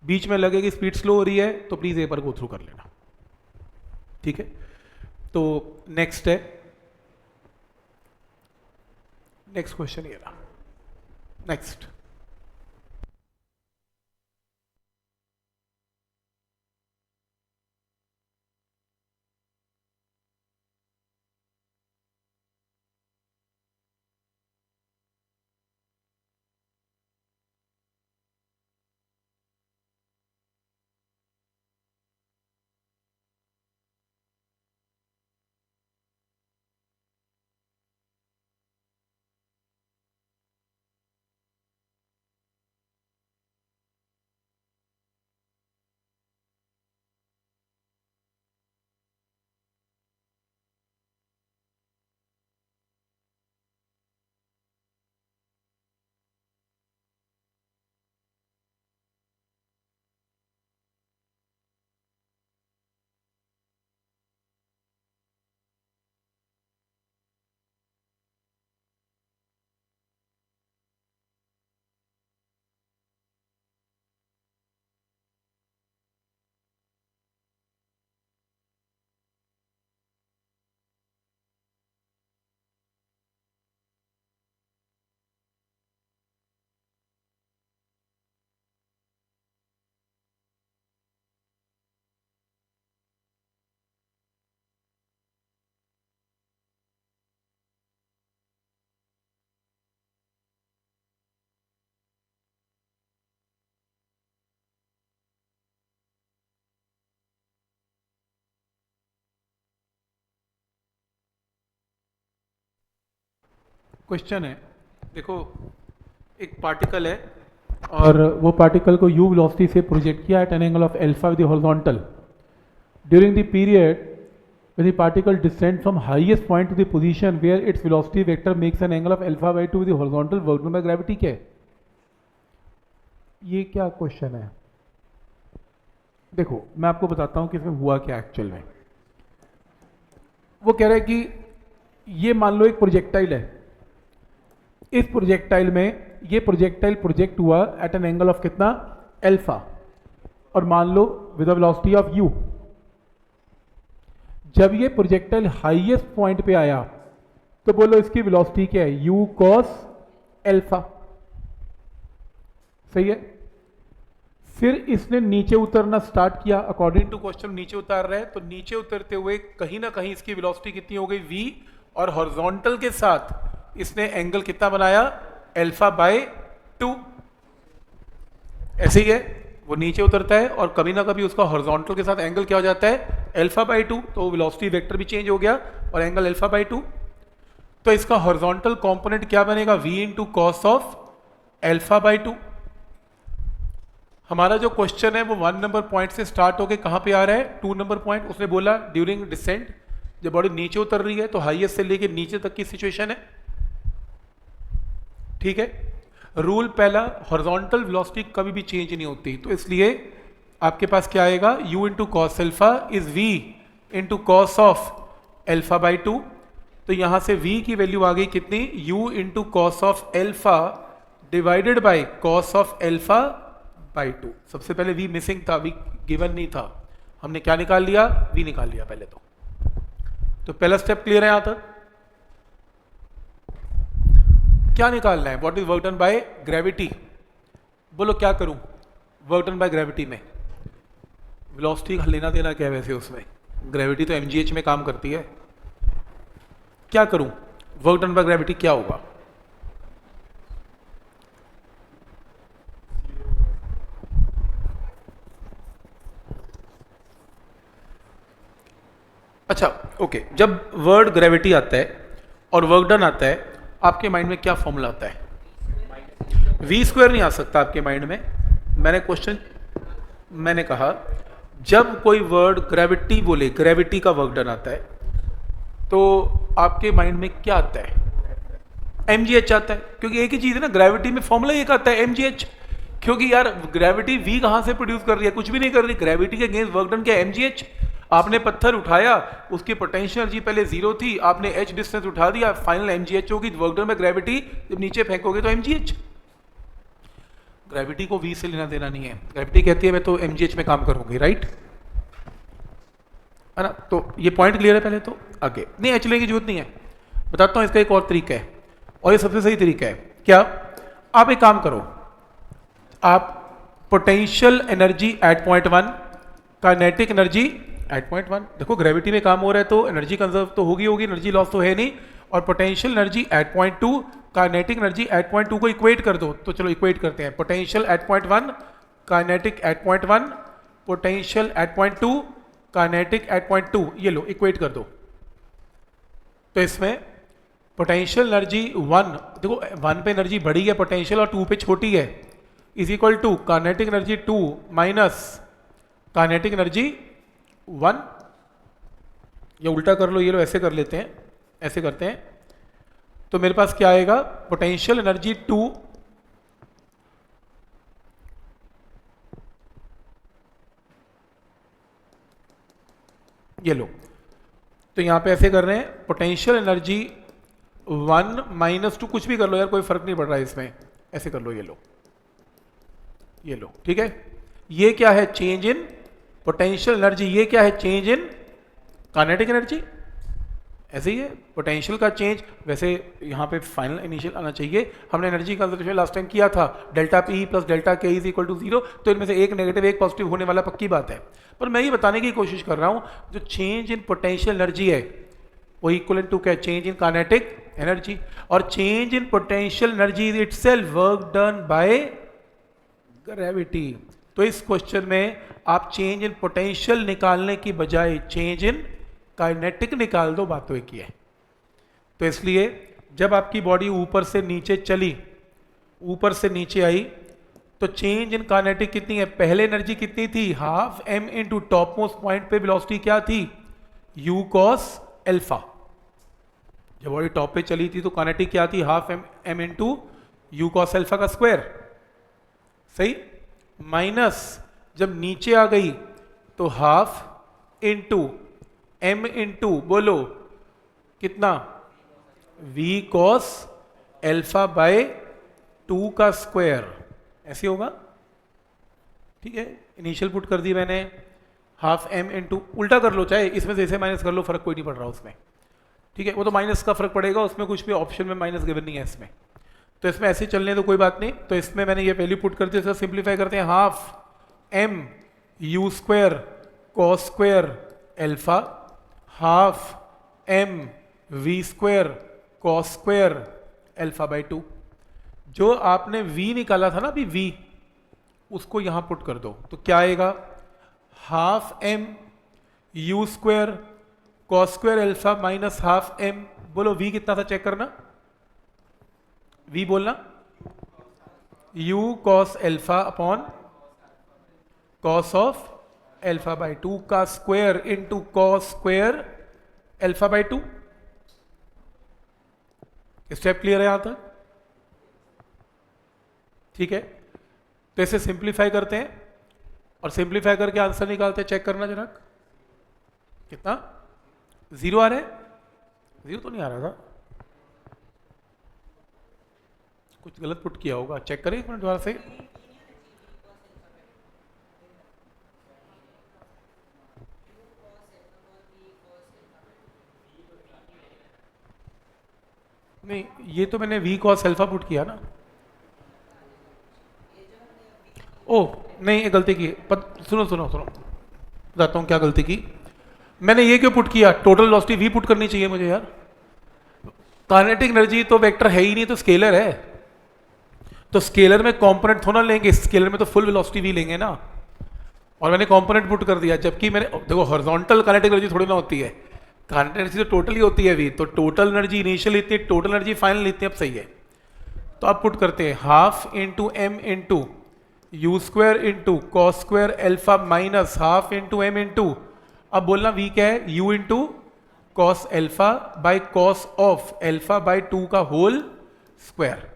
बीच में लगे कि स्पीड स्लो हो रही है तो प्लीज़ एक बार गो थ्रू कर लेना। ठीक है, तो नेक्स्ट है, नेक्स्ट क्वेश्चन ये रहा। नेक्स्ट, क्वेश्चन है, देखो एक पार्टिकल है और वो पार्टिकल को u वेलोसिटी से प्रोजेक्ट किया at an angle of alpha with the horizontal during the period when the particle descends from highest point to the position where its velocity vector makes an angle of alpha by 2 with the horizontal work done by gravity क्या है? ये क्या question है? देखो मैं आपको बताता हूँ कि इसमें हुआ क्या एक्चुअल में। वो कह रहा है कि ये मान लो एक प्रोजेक्टाइल है, इस प्रोजेक्टाइल में ये प्रोजेक्टाइल प्रोजेक्ट हुआ एट एन एंगल ऑफ कितना? अल्फा, और मान लो with the velocity of u। जब ये प्रोजेक्टाइल हाईएस्ट पॉइंट पे आया तो बोलो इसकी वेलोसिटी क्या है? u cos अल्फा, सही है। फिर इसने नीचे उतरना स्टार्ट किया, अकॉर्डिंग टू क्वेश्चन नीचे उतार रहे हैं, तो नीचे उतरते हुए कहीं ना कहीं इसकी वेलोसिटी कितनी हो गई? v, और हॉरिजॉन्टल के साथ इसने एंगल कितना बनाया? Alpha by 2। ऐसे ही है, वो नीचे उतरता है और कभी ना कभी उसका हॉरिजॉन्टल के साथ एंगल क्या हो जाता है? अल्फा बाय 2, तो वेलोसिटी वेक्टर भी चेंज हो गया और एंगल अल्फा बाय 2। तो इसका हॉरिजॉन्टल कंपोनेंट क्या बनेगा? v into cos of alpha by 2। हमारा जो क्वेश्चन है वो 1 नंबर पॉइंट से स्टार्ट होके कहां पे आ रहा है? 2 नंबर पॉइंट। उसने बोला ड्यूरिंग डिसेंट, जब बॉडी नीचे उतर रही है तो हाईएस्ट से लेके नीचे तक की सिचुएशन है, ठीक है। रूल पहला, हॉरिजॉन्टल वेलोसिटी कभी भी चेंज नहीं होती, तो इसलिए आपके पास क्या आएगा? u into cos alpha is v into cos of alpha by 2। तो यहां से v की वैल्यू आ गई कितनी? u into cos of alpha divided by cos of alpha by 2। सबसे पहले v मिसिंग था, v गिवन नहीं था, हमने क्या निकाल लिया? v निकाल लिया पहले। तो पहला स्टेप क्लियर है यहां तक? क्या निकालना है? What is work done by gravity? बोलो क्या करूं वर्क डन बाय ग्रेविटी में? वेलोसिटी का लेना देना क्या है वैसे उसमें? ग्रेविटी तो mgh में काम करती है। क्या करूं वर्क डन बाय ग्रेविटी क्या होगा? अच्छा ओके, जब वर्ड ग्रेविटी आता है और वर्क डन आता है, आपके माइंड में क्या फॉर्मूला आता है? v² नहीं आ सकता आपके माइंड में। मैंने कहा जब कोई वर्ड ग्रेविटी बोले, ग्रेविटी का वर्क डन आता है, तो आपके माइंड में क्या आता है? mgh आता है, क्योंकि एक ही चीज है ना, ग्रेविटी में फॉर्मूला एक आता है mgh। क्योंकि यार ग्रेविटी v कहां से प्रोड्यूस कर रही है? कुछ भी नहीं कर रही। ग्रेविटी के अगेंस्ट वर्क डन क्या? mgh। आपने पत्थर उठाया, उसकी पोटेंशियल एनर्जी पहले 0 थी, आपने h डिस्टेंस उठा दिया, फाइनल mgh होगी। वर्क डन में ग्रेविटी जब नीचे फेंकोगे तो mgh। ग्रेविटी को v से लेना देना नहीं है। ग्रेविटी कहती है मैं तो mgh में काम करूंगी, राइट है ना? तो ये पॉइंट क्लियर है पहले तो। आगे नहीं एच लेने की जरूरत नहीं है, बताता हूं इसका एक और तरीका है, और ये सबसे सही तरीका है। क्या? आप एक काम करो, आप potential energy at point 1, kinetic energy at point 1। देखो ग्रेविटी में काम हो रहा है तो एनर्जी कंजर्व तो होगी, एनर्जी लॉस तो है नहीं। और potential energy at point 2, kinetic energy at point 2 को इक्वेट कर दो। तो चलो इक्वेट करते हैं। Potential at point 1, kinetic at point 1, potential at point 2, kinetic at point 2, ये लो इक्वेट कर दो। तो इसमें पोटेंशियल एनर्जी 1, देखो 1 पे एनर्जी बढ़ी है पोटेंशियल और 2 पे छोटी है, is equal to kinetic energy 2 minus kinetic energy 1। या उल्टा कर लो, ये लो ऐसे कर लेते हैं, ऐसे करते हैं। तो मेरे पास क्या आएगा? पोटेंशियल एनर्जी 2 ये लो। तो यहां पे ऐसे कर रहे हैं, पोटेंशियल एनर्जी 1 माइनस 2, कुछ भी कर लो यार, कोई फर्क नहीं पड़ रहा है इसमें, ऐसे कर लो, ये लो, ये लो, ठीक है। ये क्या है? Change in potential energy. ये क्या है? Change in kinetic energy. ऐसे ही है पोटेंशियल का चेंज। वैसे यहाँ पे फाइनल इनिशियल आना चाहिए। हमने एनर्जी कंजर्वेशन लास्ट टाइम किया था, डेल्टा पी प्लस डेल्टा के इज इक्वल टू 0। तो इनमें से एक नेगेटिव एक पॉजिटिव होने वाला पक्की बात है। पर मैं ये बताने की कोशिश कर रहा हूँ, जो चेंज इन पोटेंशियल एनर्जी है वो इक्वलेंट टू क्या? Change in kinetic energy. और change in potential energy is itself work done by gravity. तो इस क्वेश्चन में आप चेंज इन पोटेंशियल निकालने की बजाय चेंज इन काइनेटिक निकाल दो, बात तो एक ही है। तो इसलिए जब आपकी बॉडी ऊपर से नीचे चली, ऊपर से नीचे आई, तो चेंज इन काइनेटिक कितनी है? पहले एनर्जी कितनी थी? Half m into top most point पे वेलोसिटी क्या थी? U cos alpha. जब बॉडी टॉप पे चली थी तो काइनेटिक क्या थी? Half m into u cos alpha का स्क्वायर, सही। माइनस जब नीचे आ गई तो हाफ इनटू एम इनटू बोलो कितना? वी कॉस एल्फा बाय 2 का स्क्वायर, ऐसे होगा, ठीक है। इनिशियल पुट कर दी मैंने, हाफ एम इनटू, उल्टा कर लो, चाहे इसमें से इसे माइनस कर लो, फर्क कोई नहीं पड़ रहा उसमें, ठीक है। वो तो माइनस का फर्क पड़ेगा, उसमें कुछ भी ऑप्शन में माइनस गिवन नहीं है इसमें, तो इसमें ऐसे चलने तो कोई बात नहीं। तो इसमें मैंने ये वैल्यू पुट कर दी, इसका सिंप्लीफाई करते हैं, half M you square cos square alpha, half M we square cos square alpha by 2। जो आपने v निकाला था ना अभी v, उसको यहां पुट कर दो, तो क्या आएगा? Half M you square cos square alpha minus half m, बोलो v कितना था चेक करना, v बोलना, u cos alpha upon cos of alpha by 2 का square into cos square alpha by 2। Step clear है यहां तक? ठीक है, तो इसे सिंप्लीफाई करते हैं और सिंप्लीफाई करके आंसर निकालते हैं। चेक करना जरा, कितना? 0 आ रहा है? 0 तो नहीं आ रहा था, कुछ गलत पुट किया होगा, चेक करें एक मिनट दोबारा से। नहीं, ये तो मैंने v cos एल्फा पुट किया ना। ओ नहीं, ये गलती की, सुनो सुनो सुनो, बताता हूँ क्या गलती की मैंने। ये क्यों पुट किया? टोटल वेलोसिटी v पुट करनी चाहिए मुझे यार। काइनेटिक एनर्जी तो वेक्टर है ही नहीं, तो स्केलर है, तो स्केलर में कंपोनेंट थोड़ा लेंगे, स्केलर में तो फुल वेलोसिटी v लेंगे ना, और मैंने कंपोनेंट पुट कर दिया। जबकि मैंने देखो, हॉरिजॉन्टल काइनेटिक एनर्जी थोड़ी ना होती है, काइनेटिक एनर्जी तो टोटल ही होती है v, तो टोटल एनर्जी इनिशियल इतनी, टोटल एनर्जी फाइनल इतनी, अब सही है। तो अब पुट करते हैं, half into M into you square into cos square alpha minus half into M into, अब बोलना v क्या है? u into cos alpha by cos of alpha by 2 का होल स्क्वायर।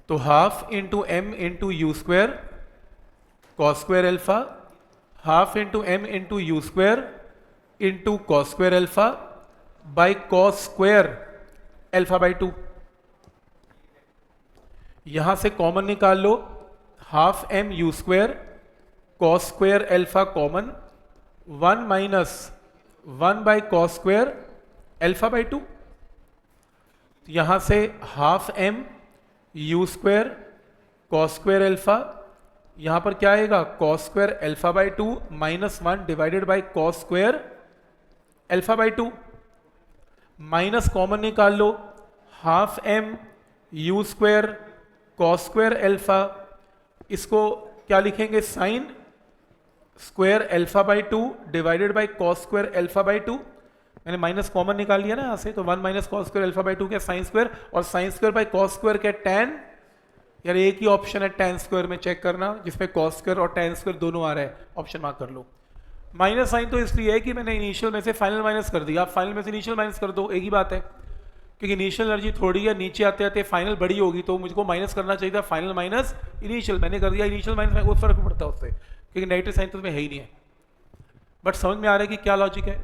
तो half into M into you square cos square alpha, half into M into you square into cos square alpha by cos square alpha by 2। यहां से common निकाल लो, half M you square cos square alpha common, 1 minus 1 by cos square alpha by 2। यहां से half M you square cos square alpha, यहां पर क्या आएगा? Cos square alpha by 2 minus 1 divided by cos square alpha by 2। Minus common निकाल लो, half M you square cos square alpha, इसको क्या लिखेंगे? Sine square alpha by 2 divided by cos square alpha by 2। मैंने माइनस कॉमन निकाल लिया ना यहाँ से, तो 1 minus cos square alpha by 2 क्या? साइन स्क्वायर, और sine square by cos square क्या? टैन। यार एक ही ऑप्शन है टैन स्क्वायर में, चेक करना, जिसमें कॉस स्क्वायर और टैन स्क्वायर दोनों आ रहा है, ऑप्शन मार्क कर लो। माइनस साइन तो इसलिए है कि मैंने इनिशियल में से फाइनल माइनस कर दिया, आप फाइनल में से इनिशियल माइनस कर दो, एक ही बात है, क्योंकि इनिशियल एनर्जी थोड़ी है, नीचे आते आते फाइनल बड़ी होगी, तो मुझको माइनस करना चाहिए था फाइनल माइनस इनिशियल, मैंने कर दिया इनिशियल माइनस में, कोई फर्क नहीं पड़ता उससे, क्योंकि नेगेटिव साइन तो उसमें है ही नहीं है। बट समझ में आ रहा है कि क्या लॉजिक है?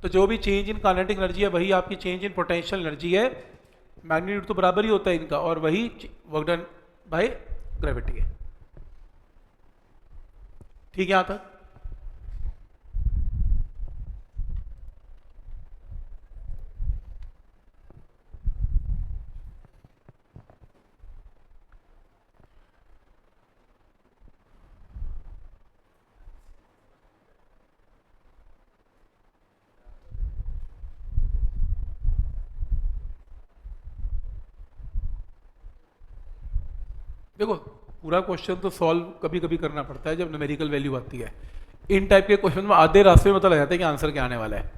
तो जो भी चेंज इन काइनेटिक एनर्जी है वही आपकी चेंज इन पोटेंशियल एनर्जी है, मैग्नीट्यूड तो बराबर ही होता है इनका, और वही वर्क डन बाय ग्रेविटी है। ठीक है यहां तक? देखो पूरा क्वेश्चन तो सॉल्व कभी कभी करना पड़ता है जब न्यूमेरिकल वैल्यू आती है। इन टाइप के क्वेश्चन में आधे रास्ते में पता लग जाता है कि आंसर क्या आने वाला है।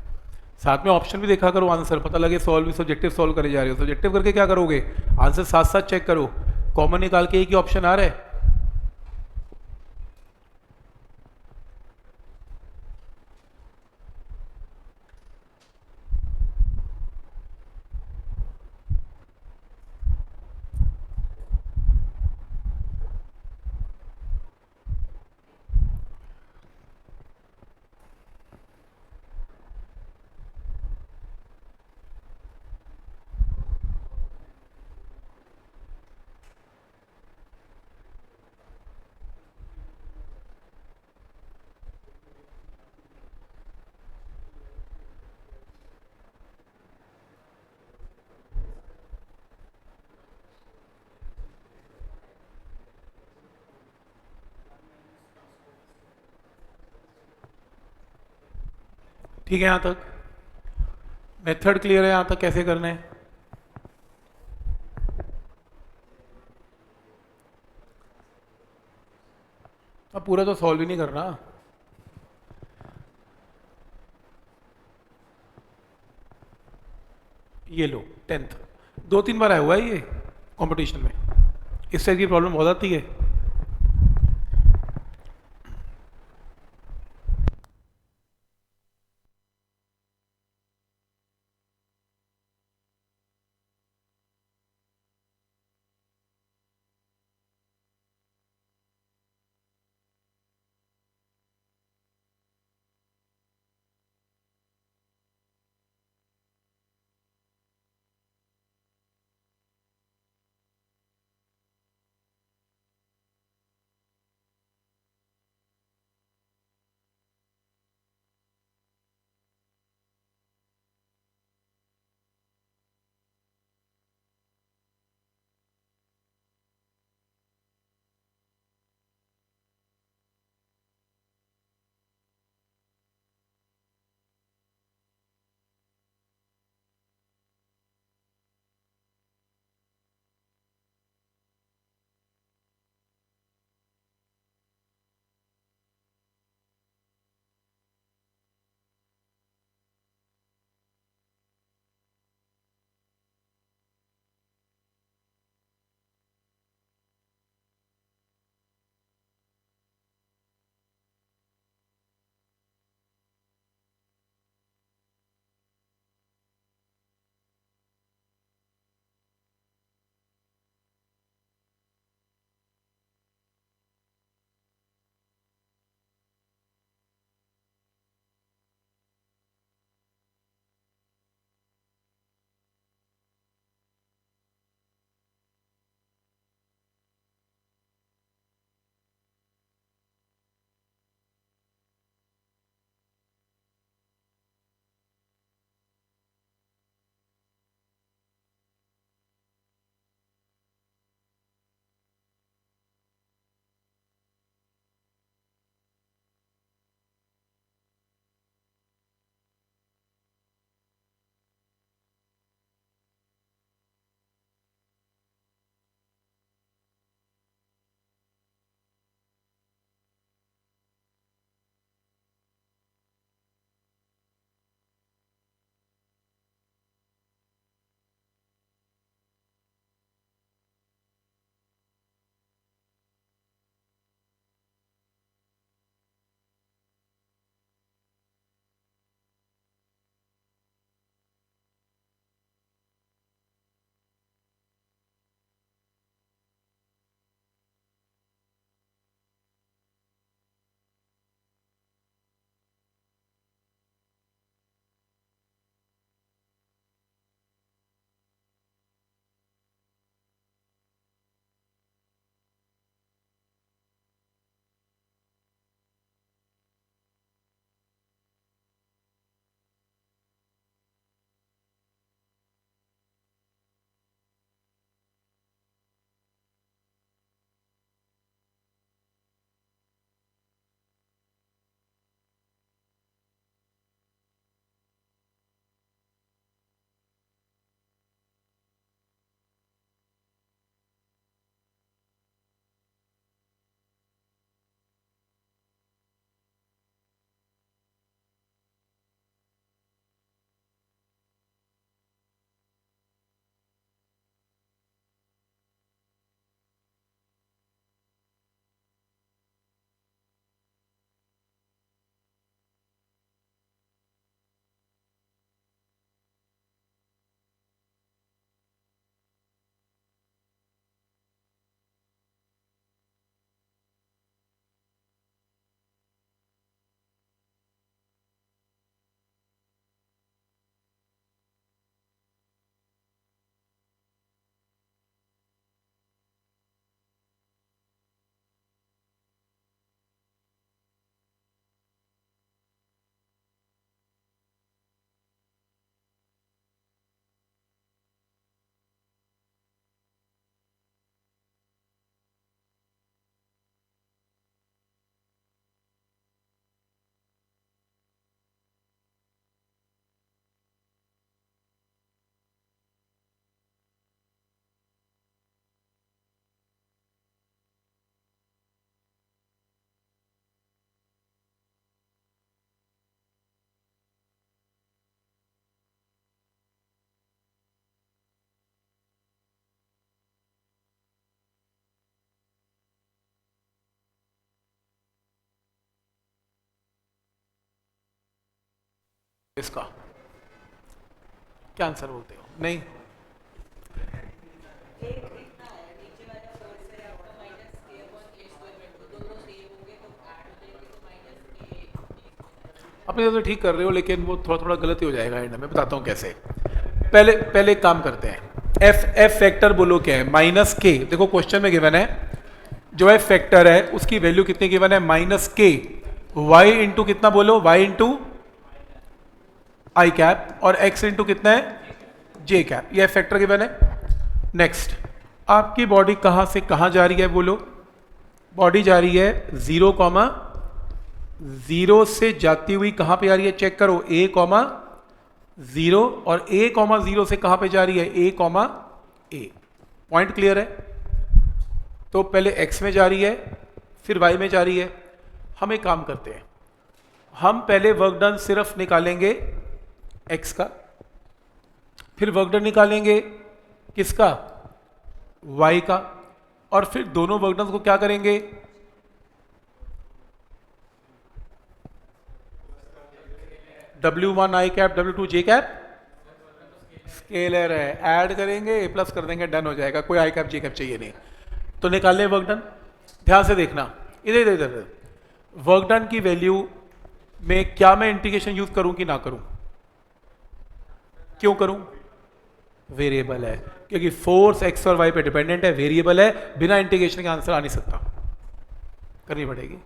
साथ में ऑप्शन भी देखा करो, आंसर पता लगे सॉल्व भी सब्जेक्टिव सॉल्व करे जा रहे हो। सब्जेक्टिव करके क्या करोगे, आंसर साथ साथ चेक करो, कॉमन निकाल के एक ही ऑप्शन आ रहा है। ठीक है, यहां तक मेथड क्लियर है, यहां तक कैसे करना है। अब पूरा तो सॉल्व ही नहीं करना। ये लो 10th 2-3 बार आया हुआ है ये कंपटीशन में, इस टाइप की प्रॉब्लम बहुत आती है। इसका क्या आंसर बोलते हो? नहीं, अपने तो ठीक कर रहे हो, लेकिन वो थोड़ा थोड़ा गलत ही हो जाएगा एंड में, बताता हूँ कैसे। पहले पहले एक काम करते हैं, एफ फैक्टर बोलो क्या है, माइनस के। देखो क्वेश्चन में गिवन है, जो एफ फैक्टर है उसकी वैल्यू कितनी गिवन है, माइनस के वाई इंटू कितना बोलो, वाई इंटू आई कैप, और एक्स इंटू कितना है, जे कैप। ये एफ फैक्टर गिवन है। नेक्स्ट, आपकी बॉडी कहां से कहां जा रही है बोलो, बॉडी जा रही है 0,0 से जाती हुई कहां पे जा रही है, चेक करो, A,0, और A,0 से कहां पे जा रही है, A,A। पॉइंट क्लियर है? तो पहले x में जा रही है, फिर y में जा रही है। हम एक काम करते हैं, हम पहले वर्क डन सिर्फ निकालेंगे x का, फिर वर्क डन निकालेंगे किसका, y का, और फिर दोनों वर्क डन को क्या करेंगे, W1 आई कैप, W2 जे कैप, स्केलर है, ऐड करेंगे, प्लस कर देंगे, डन हो जाएगा, कोई आई कैप जे कैप चाहिए नहीं। तो निकाल ले वर्क डन। ध्यान से देखना, इधर इधर इधर, वर्क डन की वैल्यू में क्या मैं इंटीग्रेशन यूज करूं कि ना करूं, क्यों करूं, वेरिएबल है, क्योंकि फोर्स एक्स और वाई पे डिपेंडेंट है, वेरिएबल है, बिना इंटीग्रेशन के आंसर आ नहीं सकता, करनी पड़ेगी।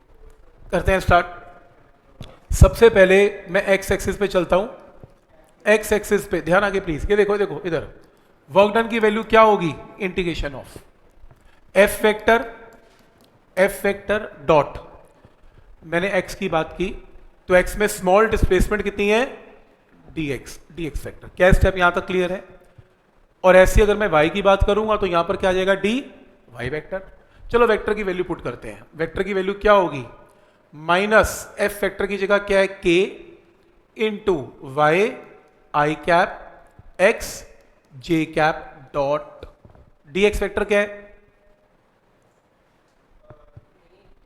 करते हैं स्टार्ट। सबसे पहले मैं एक्स एक्सिस पे चलता हूं, एक्स एक्सिस पे ध्यान आगे प्लीज, ये देखो देखो इधर, वर्क डन की वैल्यू क्या होगी, integration of F vector dot, मैंने एक्स की बात की तो एक्स में स्मॉल डिस्प्लेसमेंट कितनी है, dx, dx वेक्टर। क्या स्टेप यहां तक क्लियर है? और ऐसी अगर मैं y की बात करूंगा तो यहां पर क्या आ जाएगा, dy वेक्टर। चलो वेक्टर की वैल्यू पुट करते हैं, वेक्टर की वैल्यू क्या होगी, माइनस एफ वेक्टर की जगह क्या है, k इंटू वाई आई कैप एक्स जे कैप डॉट dx वेक्टर क्या है,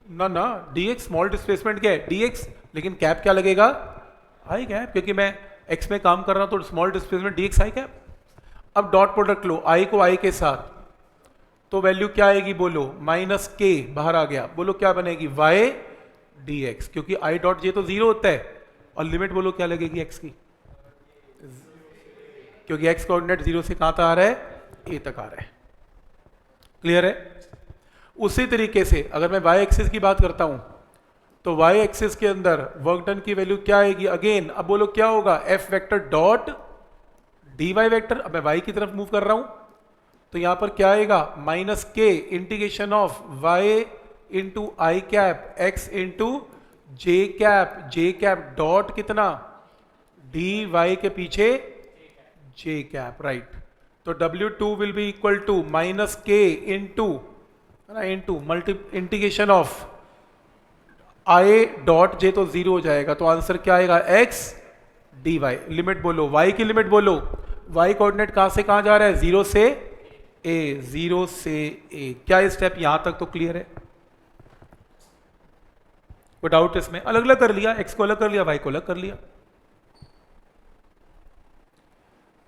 ना ना dx स्मॉल डिस्प्लेसमेंट क्या है, dx, लेकिन कैप क्या लगेगा, आई कैप, क्योंकि मैं x में काम कर रहा हूं तो स्मॉल डिस्प्लेसमेंट dx आई कैप। अब डॉट प्रोडक्ट लो, i को i के साथ, तो वैल्यू क्या आएगी बोलो, माइनस के बाहर आ गया, बोलो क्या बनेगी, y dx, क्योंकि i डॉट जे तो 0 होता है, और लिमिट बोलो क्या लगेगी x की, क्योंकि x कोऑर्डिनेट 0 से कहां तक आ रहा है, a तक आ रहा है। क्लियर है? उसी तरीके से अगर मैं y एक्सिस की बात करता हूं तो y एक्सिस के अंदर वर्क डन की वैल्यू क्या आएगी, अगेन अब बोलो क्या होगा, f vector dot dy vector. अब मैं y की तरफ मूव कर रहा हूं तो यहां पर क्या आएगा, minus K integration of y into I cap X into J cap dot कितना, dy के पीछे जे कैप, राइट। तो W2 will be equal to minus K into multi integration of I dot J, तो 0 हो जाएगा, तो answer क्या आएगा, x dy। लिमिट बोलो, y की लिमिट बोलो, y कोऑर्डिनेट कहां से कहां जा रहा है, 0 से a, 0 से a। क्या ये स्टेप यहां तक तो क्लियर है? कोई डाउट इसमें? अलग अलग कर लिया, x को अलग कर लिया, y को अलग कर लिया।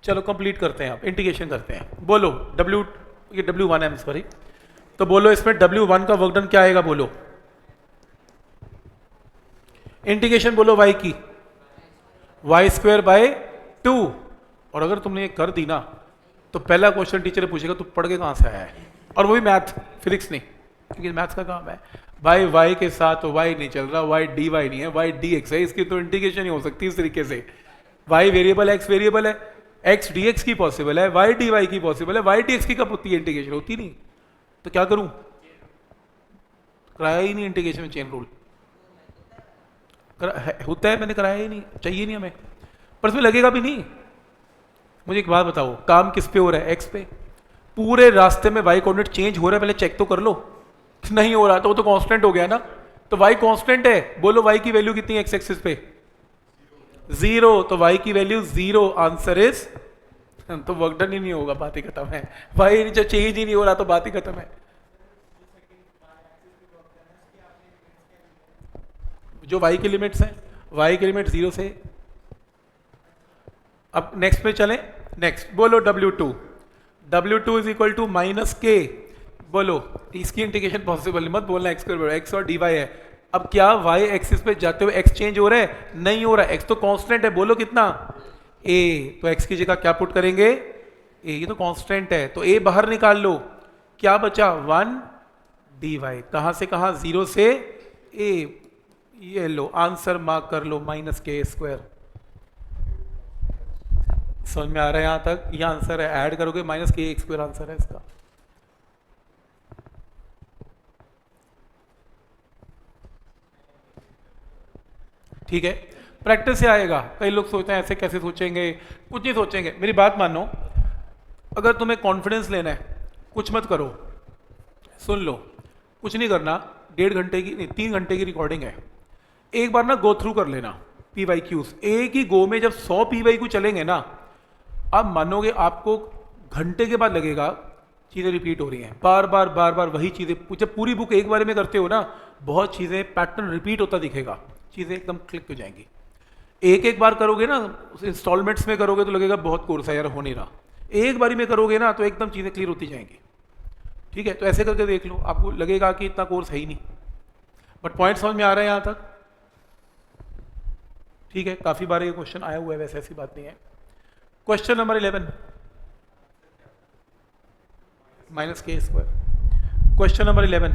चलो कंप्लीट करते हैं, आप इंटीग्रेशन करते हैं। बोलो ये W1 है, सॉरी, तो बोलो इसमें W1 का वर्क डन क्या आएगा, बोलो इंटीग्रेशन बोलो y की, y² बाय 2। और अगर तुमने ये कर दी ना तो पहला क्वेश्चन टीचर पूछेगा तू पढ़ के कहां से आया है, और वो भी मैथ, फिजिक्स नहीं, क्योंकि मैथ्स का काम है। भाई y के साथ तो y नहीं चल रहा, y dy नहीं है, y dx है, इसकी तो इंटीग्रेशन ही हो सकती है इस तरीके से। y वेरिएबल है, x वेरिएबल है, x dx की पॉसिबल है, y dy की पॉसिबल है, y dx की कब होती है इंटीग्रेशन, होती नहीं। तो क्या करूं, कराया ही नहीं इंटीग्रेशन में चेन रूल, होता है, मैंने कराया ही नहीं, चाहिए नहीं हमें, पर इसमें लगेगा भी नहीं। मुझे एक बात बताओ, काम किस पे हो रहा है, x पे। पूरे रास्ते में y कोऑर्डिनेट चेंज हो रहा है, पहले चेक तो कर लो, नहीं हो रहा तो वो तो कांस्टेंट हो गया ना, तो y कांस्टेंट है। बोलो y की वैल्यू कितनी है x एक्सिस पे, 0, तो y की वैल्यू 0, आंसर इज, तो वर्क डन ही नहीं होगा, बात ही खत्म है। y जो चेंज ही नहीं हो रहा तो बात ही खत्म है। जो y की लिमिट्स हैं, y की लिमिट 0 से अब नेक्स्ट पे चलें। नेक्स्ट बोलो W2 is equal to minus के, बोलो इसकी इंटीग्रेशन पॉसिबल मत बोलना, एक्स और dy है। अब क्या y एक्सिस पे जाते हुए x चेंज हो रहा है? नहीं हो रहा है, x तो कांस्टेंट है, बोलो कितना a, तो x की जगह क्या पुट करेंगे a, ये तो कांस्टेंट है तो a बाहर निकाल लो, क्या बचा 1 dy, कहां से कहां 0 से a, ये लो आंसर मार्क कर लो -k²। समझ में आ रहा है यहां तक? ये आंसर है, ऐड करोगे -k² आंसर है इसका। ठीक है, प्रैक्टिस से आएगा। कई लोग सोचते हैं ऐसे कैसे सोचेंगे, कुछ नहीं सोचेंगे। मेरी बात मानो, अगर तुम्हें कॉन्फिडेंस लेना है कुछ मत करो, सुन लो, कुछ नहीं करना। 1.5 घंटे की नहीं 3 घंटे की रिकॉर्डिंग है, एक बार ना गो थ्रू कर लेना PYQs। एक ही गो में जब 100 PYQ चलेंगे ना, आप मानोगे आपको घंटे के बाद लगेगा चीज़ें रिपीट हो रही हैं, बार बार वही चीज़ें। जब पूरी बुक एक बारे में करते हो ना, बहुत चीज़ें पैटर्न रिपीट होता दिखेगा, चीज़ें एकदम क्लिक हो जाएंगी। एक बार करोगे ना, इंस्टॉलमेंट्स में करोगे तो लगेगा बहुत कोर्स है यार, हो नहीं रहा। एक बारी में करोगे ना तो एकदम चीज़ें क्लियर होती जाएंगी। ठीक है, तो ऐसे करके देख लो, आपको लगेगा कि इतना कोर्स है ही नहीं, बट पॉइंट समझ में आ रहा है यहाँ तक? ठीक है, काफ़ी बार ये क्वेश्चन आया हुआ है, वैसे ऐसी बात नहीं है। Question number 11 -k²। Question number 11,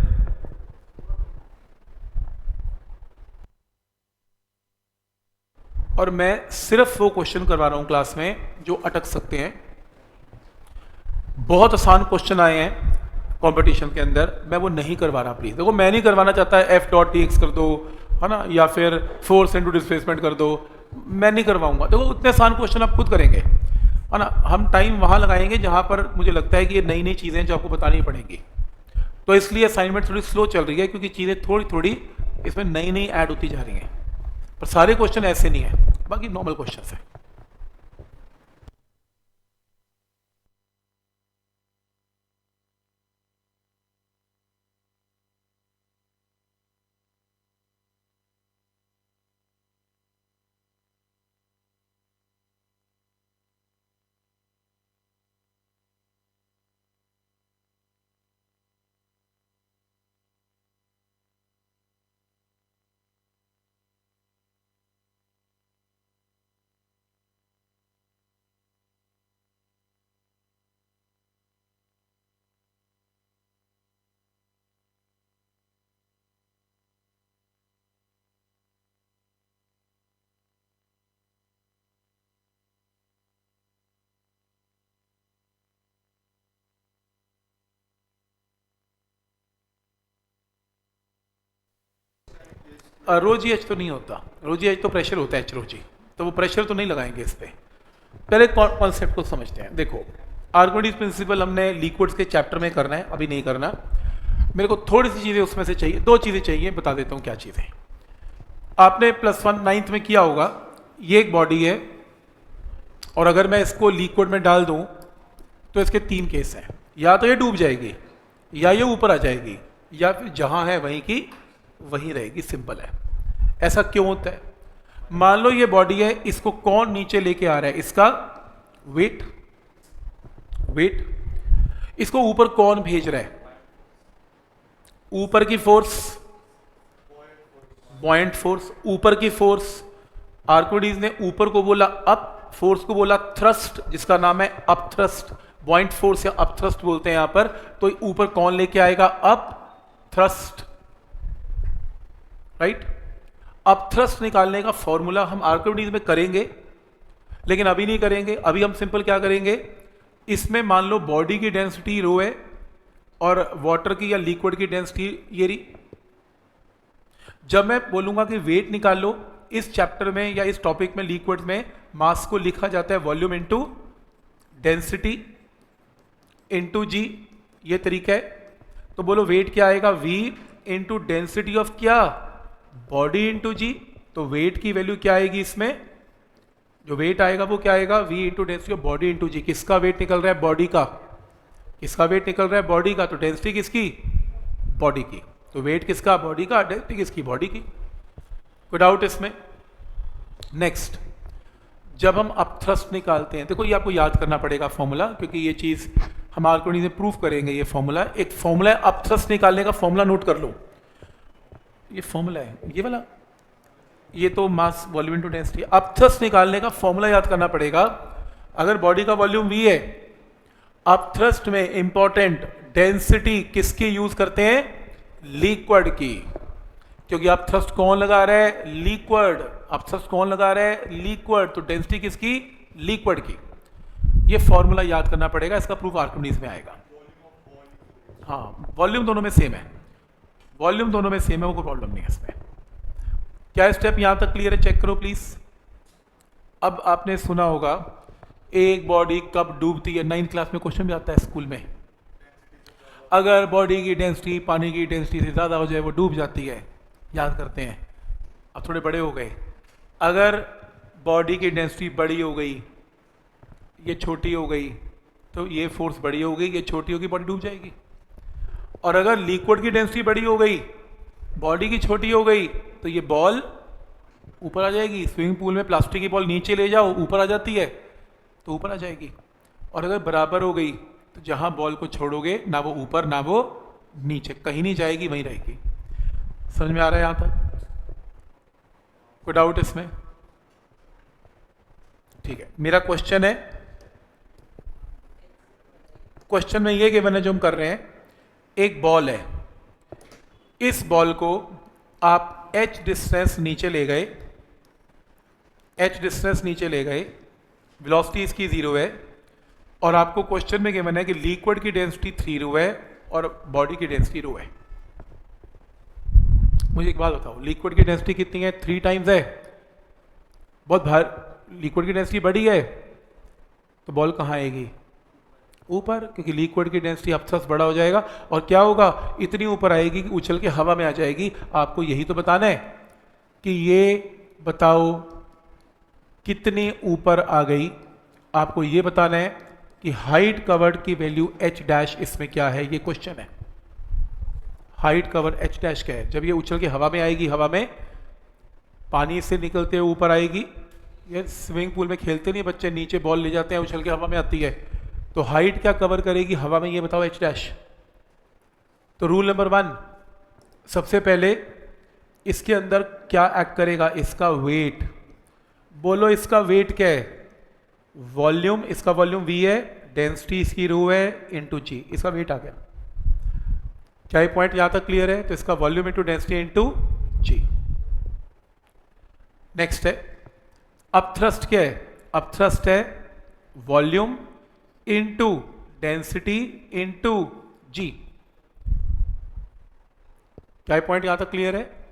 और मैं सिर्फ वो क्वेश्चन करवा रहा हूं क्लास में जो अटक सकते हैं। बहुत आसान क्वेश्चन आए हैं कंपटीशन के अंदर, मैं वो नहीं करवा रहा। प्लीज देखो, मैं नहीं करवाना चाहता है F.dx कर दो, है ना, या फिर फोर्स इनटू डिस्प्लेसमेंट कर दो, मैं नहीं करवाऊंगा। देखो उतने आसान क्वेश्चन आप खुद करेंगे, है ना। हम टाइम वहां लगाएंगे जहां पर मुझे लगता है कि ये नई नई चीजें जो आपको बतानी पड़ेंगी, तो इसलिए असाइनमेंट थोड़ी स्लो चल रही है, क्योंकि चीजें थोड़ी थोड़ी इसमें नई नई ऐड होती जा रही हैं। पर सारे क्वेश्चन ऐसे नहीं है, बाकी नॉर्मल क्वेश्चन है। रोजी एच तो नहीं होता, रोजी एच तो प्रेशर होता है, एच रोजी, तो वो प्रेशर तो नहीं लगाएंगे इस पर। पहले कॉन्सेप्ट को समझते हैं। देखो, आर्किमिडीज प्रिंसिपल हमने लिक्विड्स के चैप्टर में करना है, अभी नहीं करना। मेरे को थोड़ी सी चीज़ें उसमें से चाहिए, 2 चीज़ें चाहिए, बता देता हूँ क्या चीज़ें। आपने +1 9th में किया होगा, ये एक बॉडी है, और अगर मैं इसको लिक्विड में डाल दूँ तो इसके 3 केस हैं, या तो ये डूब जाएगी, या ये ऊपर आ जाएगी, या फिर जहाँ है वहीं की वहीं रहेगी। सिंपल है। ऐसा क्यों होता है? मान लो ये बॉडी है, इसको कौन नीचे लेके आ रहा है? इसका वेट, इसको ऊपर कौन भेज रहा है? ऊपर की फोर्स, बॉयंट फोर्स, ऊपर की फोर्स। आर्किमिडीज ने ऊपर को बोला अप, फोर्स को बोला थ्रस्ट, जिसका नाम है अप थ्रस्ट। बॉयंट फोर्स या अप थ्रस्ट बोलते हैं यहां पर। तो ऊपर कौन लेके आएगा? Up thrust, right. Up thrust निकालने का फॉर्मूला हम आर्किमिडीज में करेंगे, लेकिन अभी नहीं करेंगे। अभी हम सिंपल क्या करेंगे, इसमें मान लो बॉडी की डेंसिटी रो है और वाटर की या लिक्विड की डेंसिटी ये रही। जब मैं बोलूंगा कि वेट निकाल लो, इस चैप्टर में या इस टॉपिक में लिक्विड में मास को लिखा जाता है वॉल्यूम इनटू डेंसिटी इनटू जी, ये तरीका है। तो बोलो वेट क्या आएगा? V इंटू डेंसिटी ऑफ क्या? बॉडी इंटू जी। तो वेट की वैल्यू क्या आएगी इसमें? जो वेट आएगा वो क्या आएगा? V into density of body into G. किसका वेट निकल रहा है? बॉडी का। किसका वेट निकल रहा है? बॉडी का। तो डेंसिटी किसकी? बॉडी की। तो वेट किसका? बॉडी का। डेंसिटी किसकी? बॉडी की। कोई डाउट इसमें? नेक्स्ट, जब हम अपथ्रस्ट निकालते हैं, देखो ये आपको याद करना पड़ेगा फॉर्मूला, क्योंकि ये चीज़ हम आर्कोनी से प्रूफ करेंगे। ये फॉर्मूला, एक फॉर्मूला है अपथ्रस्ट निकालने का, फॉर्मूला नोट कर लो। ये फॉर्मूला है ये वाला, ये तो mass volume into density. Upthrust निकालने का फॉर्मूला याद करना पड़ेगा। अगर बॉडी का वॉल्यूम v है, अपथ्रस्ट में इंपॉर्टेंट डेंसिटी किसकी यूज करते हैं? लिक्विड की, क्योंकि अपथ्रस्ट कौन लगा रहा है? लिक्विड। अपथ्रस्ट कौन लगा रहा है? लिक्विड। तो डेंसिटी किसकी? लिक्विड की। ये फॉर्मूला याद करना पड़ेगा, इसका प्रूफ आर्किमिडीज में आएगा। हाँ, वॉल्यूम दोनों में सेम है, वॉल्यूम दोनों में सेम है, वो कोई प्रॉब्लम नहीं है इसमें। क्या स्टेप यहां तक क्लियर है? चेक करो प्लीज। अब आपने सुना होगा एक बॉडी कब डूबती है, 9th क्लास में क्वेश्चन भी आता है स्कूल में। अगर बॉडी की डेंसिटी पानी की डेंसिटी से ज़्यादा हो जाए वो डूब जाती है, याद करते हैं। अब थोड़े बड़े हो गए, अगर बॉडी की डेंसिटी बड़ी हो गई, ये छोटी हो गई, तो ये फोर्स बड़ी हो गई, ये छोटी होगी, बॉडी डूब जाएगी। और अगर लिक्विड की डेंसिटी बड़ी हो गई, बॉडी की छोटी हो गई, तो ये बॉल ऊपर आ जाएगी। स्विमिंग पूल में प्लास्टिक की बॉल नीचे ले जाओ, ऊपर आ जाती है, तो ऊपर आ जाएगी। और अगर बराबर हो गई, तो जहां बॉल को छोड़ोगे ना वो ऊपर ना वो नीचे, कहीं नहीं जाएगी, वहीं रहेगी। समझ में आ रहा है यहां तक? कोई डाउट इसमें? ठीक है, मेरा क्वेश्चन है, क्वेश्चन में ये गिवन है जो हम कर रहे हैं, एक बॉल है, इस बॉल को आप h डिस्टेंस नीचे ले गए, h डिस्टेंस नीचे ले गए, वेलोसिटी इसकी 0 है, और आपको क्वेश्चन में गिवन है कि लिक्विड की डेंसिटी 3 रो है और बॉडी की डेंसिटी रो है। मुझे एक बात बताओ, लिक्विड की डेंसिटी कितनी है? 3 टाइम्स है। बहुत भारी लिक्विड की डेंसिटी बड़ी है, तो बॉल कहाँ आएगी? ऊपर, क्योंकि लिक्विड की डेंसिटी अपथ्रस्ट बड़ा हो जाएगा, और क्या होगा? इतनी ऊपर आएगी कि उछल के हवा में आ जाएगी। आपको यही तो बताना है कि ये बताओ कितनी ऊपर आ गई। आपको ये बताना है कि हाइट कवर्ड की वैल्यू h डैश इसमें क्या है, ये क्वेश्चन है। हाइट कवर h डैश क्या है? जब ये उछल के हवा में आएगी, हवा में पानी से निकलते हुए ऊपर आएगी। ये स्विमिंग पूल में खेलते नहीं बच्चे, नीचे बॉल ले जाते हैं, उछल के हवा में आती है, तो हाइट क्या कवर करेगी हवा में, ये बताओ h डैश। तो रूल नंबर 1, सबसे पहले इसके अंदर क्या एक्ट करेगा? इसका वेट। बोलो इसका वेट क्या है? वॉल्यूम, इसका वॉल्यूम v है, डेंसिटी इसकी रो है इंटू g, इसका वेट आ गया। क्या ये पॉइंट यहां तक क्लियर है? तो इसका volume into density into g। Next है अपथ्रस्ट। क्या है? अपथ्रस्ट है volume into density into g। क्या ये पॉइंट यहां तक क्लियर है?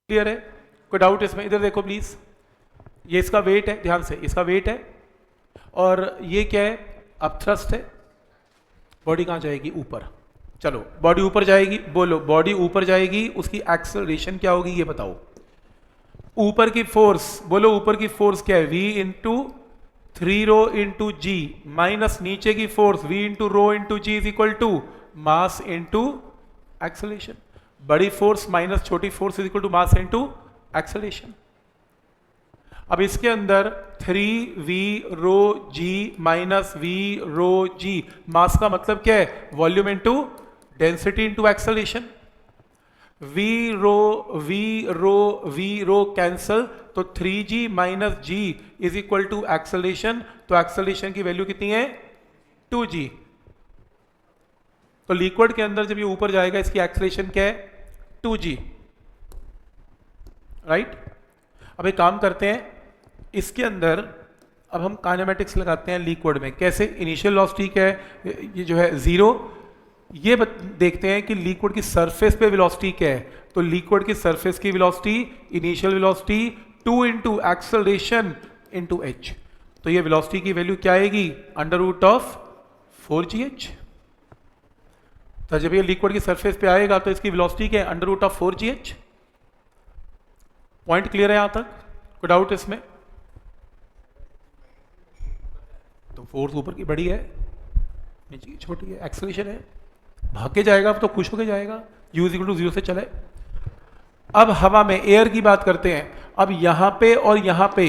क्लियर है? कोई डाउट इसमें? इधर देखो प्लीज, ये इसका वेट है, ध्यान से, इसका वेट है, और ये क्या है? अपथ्रस्ट है। बॉडी कहां जाएगी? ऊपर। चलो बॉडी ऊपर जाएगी, बोलो बॉडी ऊपर जाएगी, उसकी एक्सेलरेशन क्या होगी ये बताओ। ऊपर की फोर्स, बोलो ऊपर की फोर्स क्या है? v into 3 rho into g, minus नीचे की force v into rho into g is equal to mass into acceleration. बड़ी फोर्स माइनस छोटी force is equal to mass into acceleration. अब इसके अंदर 3v rho g minus v rho g, मास का मतलब क्या है? Volume into density into acceleration. v rho cancel, तो 3g minus g is equal to acceleration. तो एक्सेलरेशन की वैल्यू कितनी है? 2g। तो लिक्विड के अंदर जब ये ऊपर जाएगा, इसकी एक्सेलरेशन क्या है? 2g, right. अब एक काम करते हैं, इसके अंदर अब हम काइनेमेटिक्स लगाते हैं लिक्विड में। कैसे? इनिशियल वेलोसिटी क्या है? ये जो है 0। ये देखते हैं कि लिक्विड की सरफेस पे वेलोसिटी क्या है। तो लिक्विड की सरफेस की velocity, initial velocity 2 into acceleration into h। तो ये वेलोसिटी की वैल्यू क्या आएगी? Under root of 4gh। तो जब ये लिक्विड की सरफेस पे आएगा तो इसकी वेलोसिटी क्या है, under root of 4gh। Point clear है यहां तक, कोई डाउट इसमें? तो फोर्स ऊपर की बड़ी है, नीचे की छोटी है, एक्सेलरेशन है, भाग के जाएगा अब तो खुश होके जाएगा, u इक्वल टू 0 से चले। अब हवा में एयर की बात करते हैं, अब यहां पे और यहां पे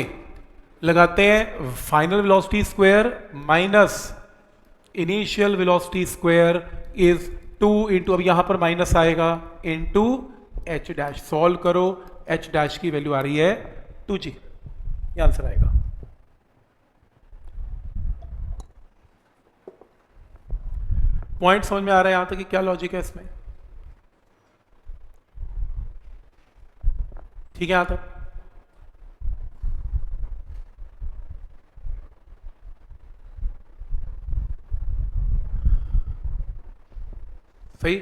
लगाते हैं final velocity square minus initial velocity square is 2 into, अब यहां पर माइनस आएगा, इंटू एच डैश। सॉल्व करो, एच डैश की वैल्यू आ रही है 2g, ये आंसर आएगा। पॉइंट समझ में आ रहा है यहां तक कि क्या लॉजिक है इसमें? ठीक है यहां तक? सही।